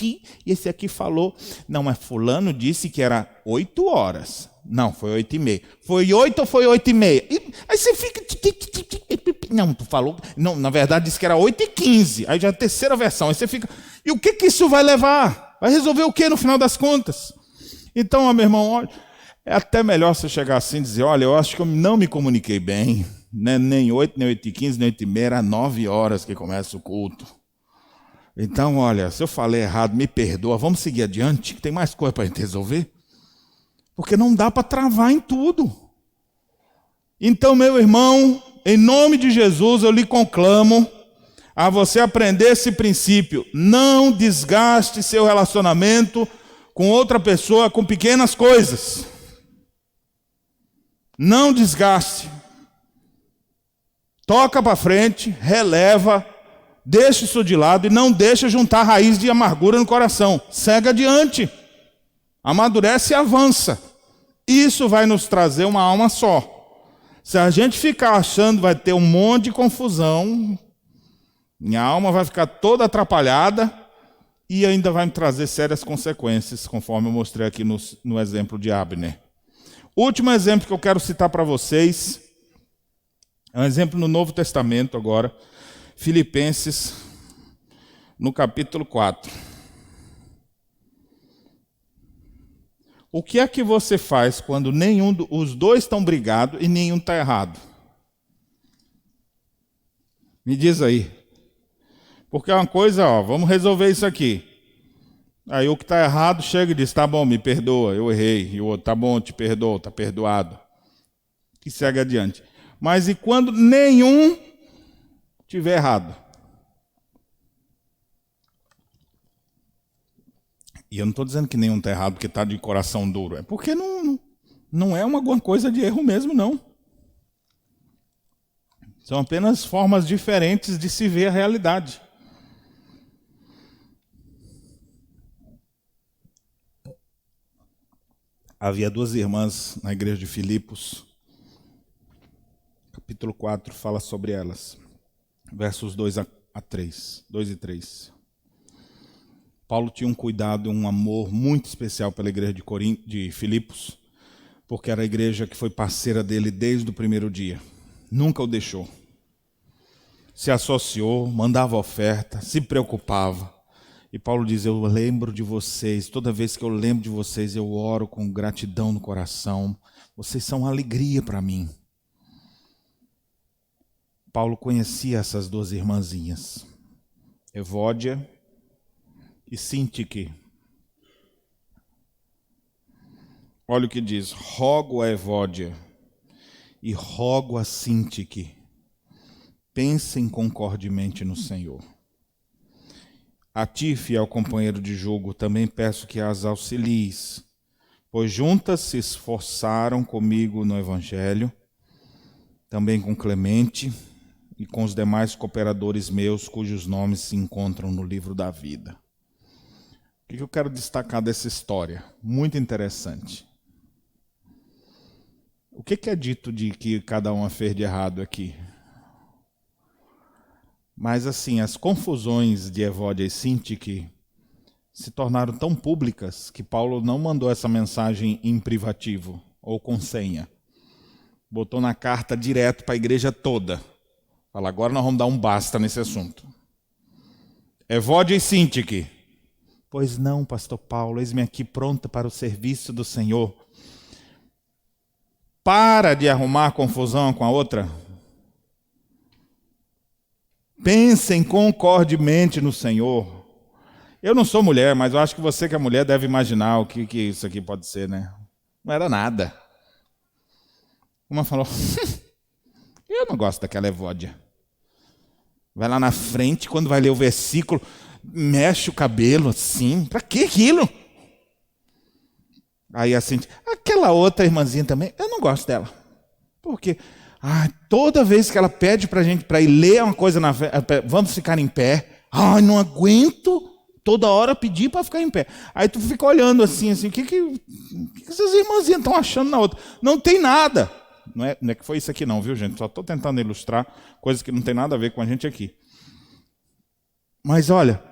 E esse aqui falou. Não, mas fulano disse que era 8 horas. Não, foi 8h30. Foi 8 ou foi 8h30? Aí você fica... Não, tu falou... Não, na verdade disse que era 8h15. Aí já é a terceira versão. Aí você fica... E o que isso vai levar? Vai resolver o que no final das contas? Então, meu irmão, olha, é até melhor você chegar assim e dizer, olha, eu acho que eu não me comuniquei bem. Né? Nem 8, nem 8h15, nem 8h30, era 9 horas que começa o culto. Então, olha, se eu falei errado, me perdoa, vamos seguir adiante, que tem mais coisa para a gente resolver. Porque não dá para travar em tudo. Então, meu irmão, em nome de Jesus, eu lhe conclamo a você aprender esse princípio. Não desgaste seu relacionamento com outra pessoa com pequenas coisas. Não desgaste. Toca para frente, releva, deixa isso de lado e não deixa juntar raiz de amargura no coração. Segue adiante, amadurece e avança. Isso vai nos trazer uma alma só. Se a gente ficar achando que vai ter um monte de confusão, minha alma vai ficar toda atrapalhada e ainda vai me trazer sérias consequências, conforme eu mostrei aqui no exemplo de Abner. Último exemplo que eu quero citar para vocês, é um exemplo no Novo Testamento agora, Filipenses, no capítulo 4. O que é que você faz quando os dois estão brigados e nenhum está errado? Me diz aí. Porque é uma coisa, ó, vamos resolver isso aqui. Aí o que está errado chega e diz, tá bom, me perdoa, eu errei. E o outro, tá bom, te perdoo, está perdoado. E segue adiante. Mas e quando nenhum tiver errado? E eu não estou dizendo que nenhum está errado porque está de coração duro. É porque não é alguma coisa de erro mesmo, não. São apenas formas diferentes de se ver a realidade. Havia 2 irmãs na igreja de Filipos. Capítulo 4 fala sobre elas. Versos 2 a 3. 2 e 3. Paulo tinha um cuidado e um amor muito especial pela igreja de Filipos, porque era a igreja que foi parceira dele desde o primeiro dia. Nunca o deixou. Se associou, mandava oferta, se preocupava. E Paulo diz, eu lembro de vocês, toda vez que eu lembro de vocês, eu oro com gratidão no coração. Vocês são uma alegria para mim. Paulo conhecia essas 2 irmãzinhas, Evódia e Sintique. Olha o que diz, rogo a Evódia e rogo a Sintique, pensem concordemente no Senhor. A ti, fiel companheiro de jogo, também peço que as auxilies, pois juntas se esforçaram comigo no Evangelho, também com Clemente e com os demais cooperadores meus, cujos nomes se encontram no livro da vida. O que eu quero destacar dessa história? Muito interessante. O que é dito de que cada uma fez de errado aqui? Mas assim, as confusões de Evódia e Sintique se tornaram tão públicas que Paulo não mandou essa mensagem em privativo ou com senha. Botou na carta direto para a igreja toda. Fala, agora nós vamos dar um basta nesse assunto. Evódia e Sintique. Pois não, pastor Paulo, eis-me aqui pronta para o serviço do Senhor. Para de arrumar confusão com a outra. Pensem concordemente no Senhor. Eu não sou mulher, mas eu acho que você que é mulher deve imaginar o que isso aqui pode ser, né? Não era nada. Uma falou, eu não gosto daquela Evódia. Vai lá na frente, quando vai ler o versículo, mexe o cabelo assim. Para que aquilo? Aí assim, aquela outra irmãzinha também, eu não gosto dela. Por quê? Toda vez que ela pede para a gente para ir ler uma coisa, vamos ficar em pé. Não aguento toda hora pedir para ficar em pé. Aí tu fica olhando assim, o que essas irmãzinhas estão achando na outra? Não tem nada. Não é que foi isso aqui não, viu, gente? Só estou tentando ilustrar coisas que não tem nada a ver com a gente aqui. Mas olha,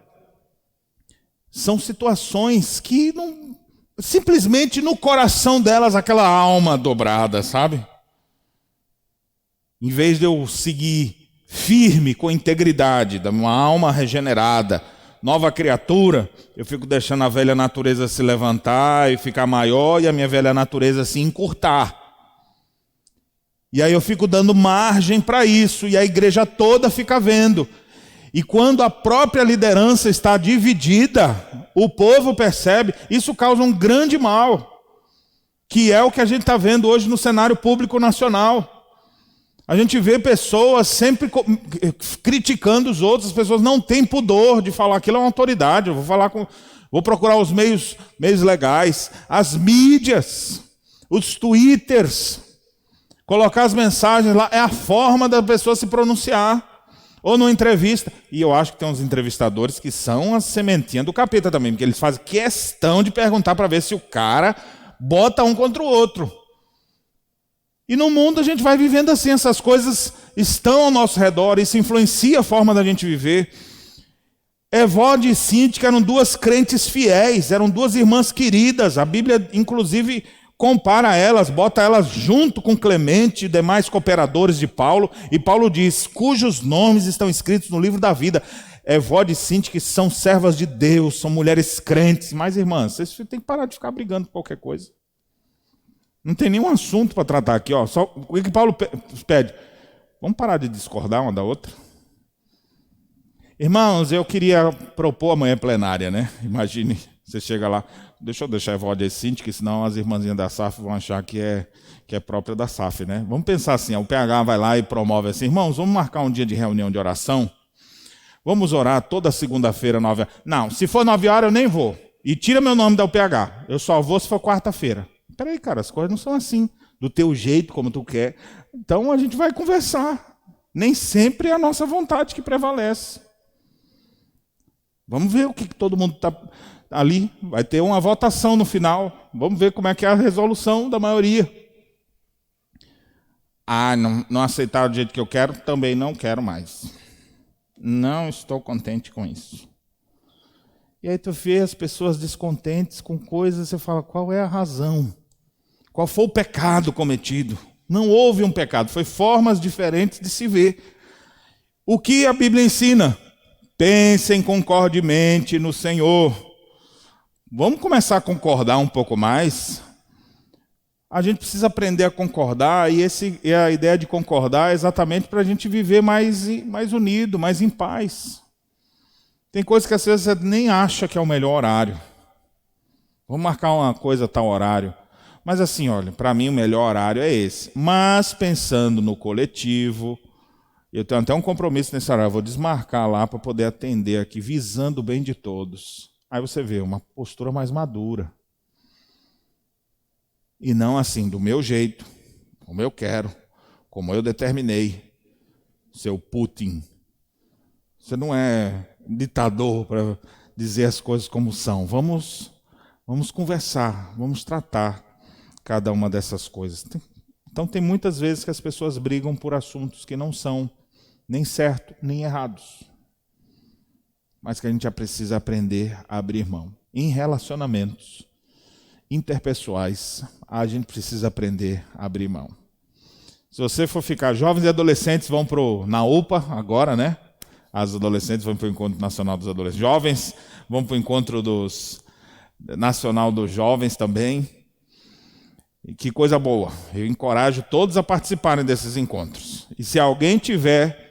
são situações que não, simplesmente no coração delas aquela alma dobrada, sabe? Em vez de eu seguir firme com integridade, da uma alma regenerada, nova criatura, eu fico deixando a velha natureza se levantar e ficar maior e a minha velha natureza se encurtar. E aí eu fico dando margem para isso e a igreja toda fica vendo. E quando a própria liderança está dividida, o povo percebe, isso causa um grande mal, que é o que a gente está vendo hoje no cenário público nacional. A gente vê pessoas sempre criticando os outros, as pessoas não têm pudor de falar aquilo é uma autoridade, vou procurar os meios legais, as mídias, os twitters, colocar as mensagens lá, é a forma da pessoa se pronunciar. Ou numa entrevista, e eu acho que tem uns entrevistadores que são a sementinha do capeta também, porque eles fazem questão de perguntar para ver se o cara bota um contra o outro. E no mundo a gente vai vivendo assim, essas coisas estão ao nosso redor, isso influencia a forma da gente viver. Evódia e Sintique eram duas crentes fiéis, eram duas irmãs queridas, a Bíblia inclusive compara elas, bota elas junto com Clemente e demais cooperadores de Paulo, e Paulo diz, cujos nomes estão escritos no livro da vida. Evódia e Sintique são servas de Deus, são mulheres crentes. Mas, irmãs, vocês têm que parar de ficar brigando por qualquer coisa. Não tem nenhum assunto para tratar aqui. Só o que Paulo pede? Vamos parar de discordar uma da outra? Irmãos, eu queria propor amanhã plenária, né? Imagine, você chega lá, deixa eu deixar a Evódia e Sintique, senão as irmãzinhas da SAF vão achar que é própria da SAF, né? Vamos pensar assim, o PH vai lá e promove assim, irmãos, vamos marcar um dia de reunião de oração? Vamos orar toda segunda-feira, 9 horas. Não, se for 9 horas eu nem vou. E tira meu nome da UPH. Eu só vou se for quarta-feira. Peraí, cara, as coisas não são assim, do teu jeito, como tu quer. Então a gente vai conversar. Nem sempre é a nossa vontade que prevalece. Vamos ver o que todo mundo está ali. Vai ter uma votação no final. Vamos ver como é que é a resolução da maioria. Não aceitar do jeito que eu quero, também não quero mais. Não estou contente com isso. E aí tu vê as pessoas descontentes com coisas, você fala, qual é a razão? Qual foi o pecado cometido? Não houve um pecado, foi formas diferentes de se ver. O que a Bíblia ensina? Pensem concordemente no Senhor. Vamos começar a concordar um pouco mais? A gente precisa aprender a concordar, e a ideia de concordar é exatamente para a gente viver mais unido, mais em paz. Tem coisas que às vezes você nem acha que é o melhor horário. Vamos marcar uma coisa a tal horário. Mas assim, olha, para mim o melhor horário é esse. Mas pensando no coletivo, eu tenho até um compromisso nesse horário, eu vou desmarcar lá para poder atender aqui, visando o bem de todos. Aí você vê uma postura mais madura. E não assim, do meu jeito, como eu quero, como eu determinei. Seu Putin. Você não é ditador para dizer as coisas como são. Vamos conversar, vamos tratar cada uma dessas coisas. Então tem muitas vezes que as pessoas brigam por assuntos que não são nem certo, nem errados. Mas que a gente já precisa aprender a abrir mão. Em relacionamentos interpessoais, a gente precisa aprender a abrir mão. Se você for ficar, jovens e adolescentes vão na UPA agora, né? As adolescentes vão para o Encontro Nacional dos Adolescentes. Jovens vão para o Encontro Nacional dos Jovens também. E que coisa boa. Eu encorajo todos a participarem desses encontros. E se alguém tiver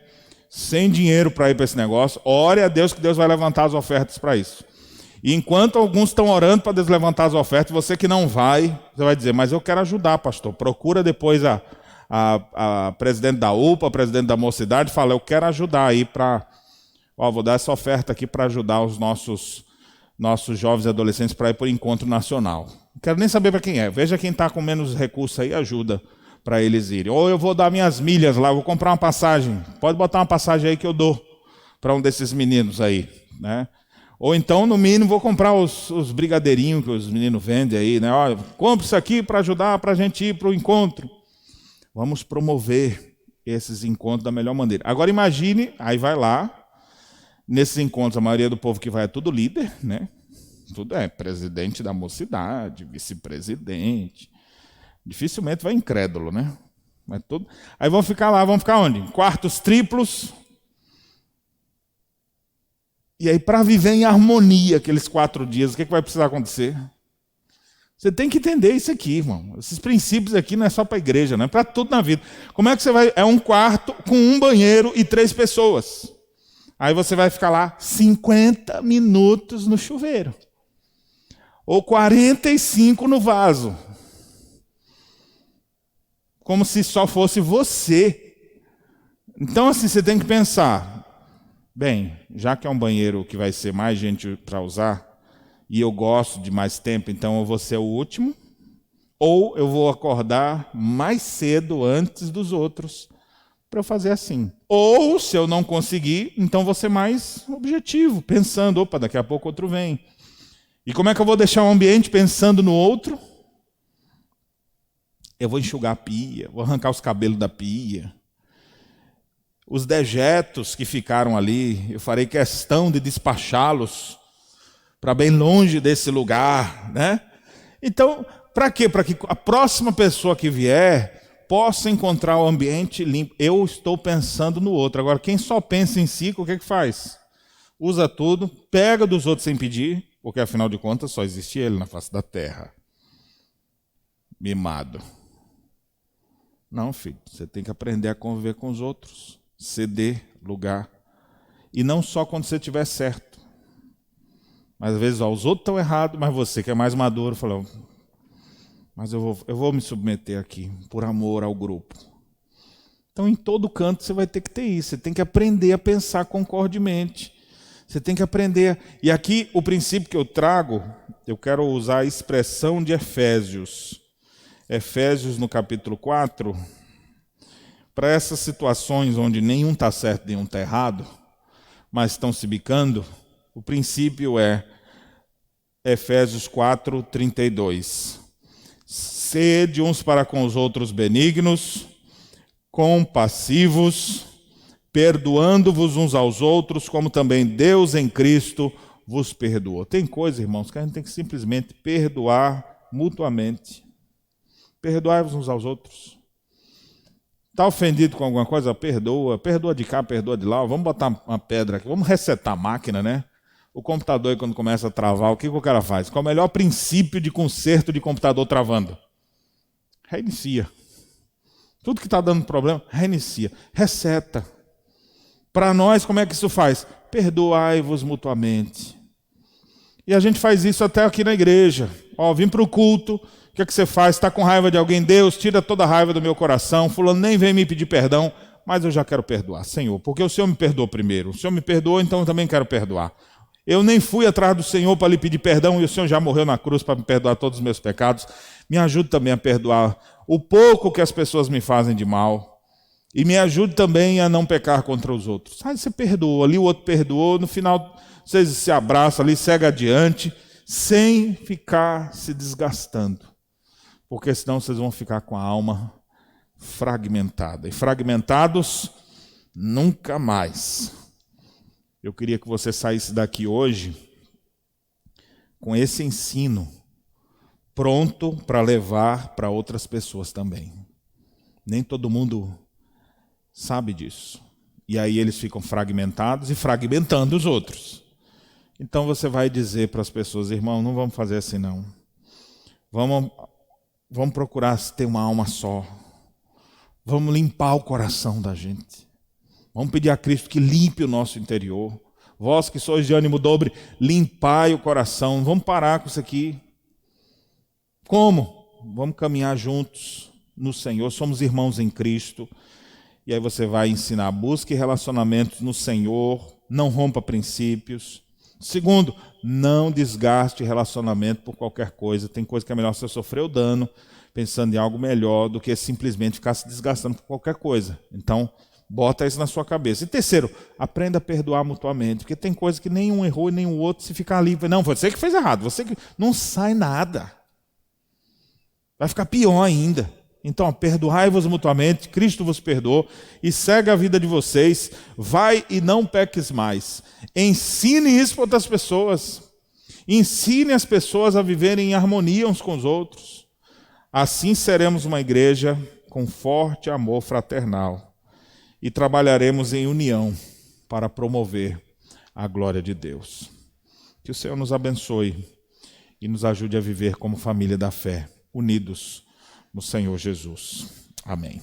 sem dinheiro para ir para esse negócio, ore a Deus que Deus vai levantar as ofertas para isso. E enquanto alguns estão orando para Deus levantar as ofertas, você que não vai, você vai dizer, mas eu quero ajudar, pastor. Procura depois a presidente da UPA, a presidente da mocidade, fala, eu quero ajudar aí vou dar essa oferta aqui para ajudar os nossos jovens e adolescentes para ir para o encontro nacional. Não quero nem saber para quem é. Veja quem está com menos recursos aí, ajuda para eles irem. Ou eu vou dar minhas milhas lá, vou comprar uma passagem. Pode botar uma passagem aí que eu dou para um desses meninos aí, né? Ou então, no mínimo, vou comprar os brigadeirinhos que os meninos vendem aí, né? Olha, compre isso aqui para ajudar para a gente ir para o encontro. Vamos promover esses encontros da melhor maneira. Agora imagine, aí vai lá, nesses encontros a maioria do povo que vai é tudo líder, né? Tudo é presidente da mocidade, vice-presidente. Dificilmente vai incrédulo, né? Mas tudo. Aí vão ficar lá, vão ficar onde? Quartos triplos. E aí, para viver em harmonia aqueles 4 dias, o que vai precisar acontecer? Você tem que entender isso aqui, irmão. Esses princípios aqui não é só para a igreja, não é para tudo na vida. Como é que você vai? É um quarto com um banheiro e 3 pessoas. Aí você vai ficar lá 50 minutos no chuveiro. Ou 45 no vaso. Como se só fosse você. Então, assim, você tem que pensar, bem, já que é um banheiro que vai ser mais gente para usar, e eu gosto de mais tempo, então eu vou ser o último, ou eu vou acordar mais cedo antes dos outros para eu fazer assim. Ou, se eu não conseguir, então vou ser mais objetivo, pensando, opa, daqui a pouco outro vem. E como é que eu vou deixar o ambiente pensando no outro? Eu vou enxugar a pia, vou arrancar os cabelos da pia. Os dejetos que ficaram ali, eu farei questão de despachá-los para bem longe desse lugar, né? Então, para quê? Para que a próxima pessoa que vier possa encontrar o ambiente limpo. Eu estou pensando no outro. Agora, quem só pensa em si, o que é que faz? Usa tudo, pega dos outros sem pedir, porque afinal de contas só existe ele na face da terra. Mimado. Não, filho, você tem que aprender a conviver com os outros, ceder lugar. E não só quando você estiver certo. Mas às vezes os outros estão errados, mas você que é mais maduro, falou, mas eu vou me submeter aqui, por amor ao grupo. Então em todo canto você vai ter que ter isso, você tem que aprender a pensar concordemente. Você tem que aprender. E aqui o princípio que eu trago, eu quero usar a expressão de Efésios. Efésios no capítulo 4, para essas situações onde nenhum está certo, nenhum está errado, mas estão se bicando, o princípio é Efésios 4, 32. Sede uns para com os outros benignos, compassivos, perdoando-vos uns aos outros, como também Deus em Cristo vos perdoou. Tem coisa, irmãos, que a gente tem que simplesmente perdoar mutuamente. Perdoai-vos uns aos outros. Está ofendido com alguma coisa? Perdoa. Perdoa de cá, perdoa de lá. Vamos botar uma pedra aqui. Vamos resetar a máquina, né? O computador, quando começa a travar, o que o cara faz? Qual é o melhor princípio de conserto de computador travando? Reinicia. Tudo que está dando problema, reinicia. Reseta. Para nós, como é que isso faz? Perdoai-vos mutuamente. E a gente faz isso até aqui na igreja. Vim para o culto, o que é que você faz? Está com raiva de alguém? Deus, tira toda a raiva do meu coração. Fulano nem vem me pedir perdão, mas eu já quero perdoar, Senhor, porque o Senhor me perdoou primeiro. O Senhor me perdoou, então eu também quero perdoar. Eu nem fui atrás do Senhor para lhe pedir perdão e o Senhor já morreu na cruz para me perdoar todos os meus pecados. Me ajude também a perdoar o pouco que as pessoas me fazem de mal. E me ajude também a não pecar contra os outros. Aí você perdoou, ali o outro perdoou, no final vocês se abraçam ali, segue adiante, sem ficar se desgastando. Porque senão vocês vão ficar com a alma fragmentada. E fragmentados Nunca mais. Eu queria que você saísse daqui hoje com esse ensino pronto para levar para outras pessoas também. Nem todo mundo sabe disso. E aí eles ficam fragmentados e fragmentando os outros. Então você vai dizer para as pessoas: irmão, não vamos fazer assim não. Vamos procurar ter uma alma só. Vamos limpar o coração da gente. Vamos pedir a Cristo que limpe o nosso interior. Vós que sois de ânimo dobre, limpai o coração. Vamos parar com isso aqui. Como? Vamos caminhar juntos no Senhor. Somos irmãos em Cristo. E aí você vai ensinar: busque relacionamentos no Senhor. Não rompa princípios. Segundo, não desgaste relacionamento por qualquer coisa. Tem coisa que é melhor você sofrer o dano pensando em algo melhor do que simplesmente ficar se desgastando por qualquer coisa. Então, bota isso na sua cabeça. E terceiro, aprenda a perdoar mutuamente, porque tem coisa que nenhum errou e nem o outro, se ficar ali, não, você que fez errado, você que não sai nada. Vai ficar pior ainda. Então, perdoai-vos mutuamente, Cristo vos perdoou, e segue a vida de vocês, vai e não peques mais. Ensine isso para outras pessoas. Ensine as pessoas a viverem em harmonia uns com os outros. Assim seremos uma igreja com forte amor fraternal e trabalharemos em união para promover a glória de Deus. Que o Senhor nos abençoe e nos ajude a viver como família da fé, unidos no Senhor Jesus. Amém.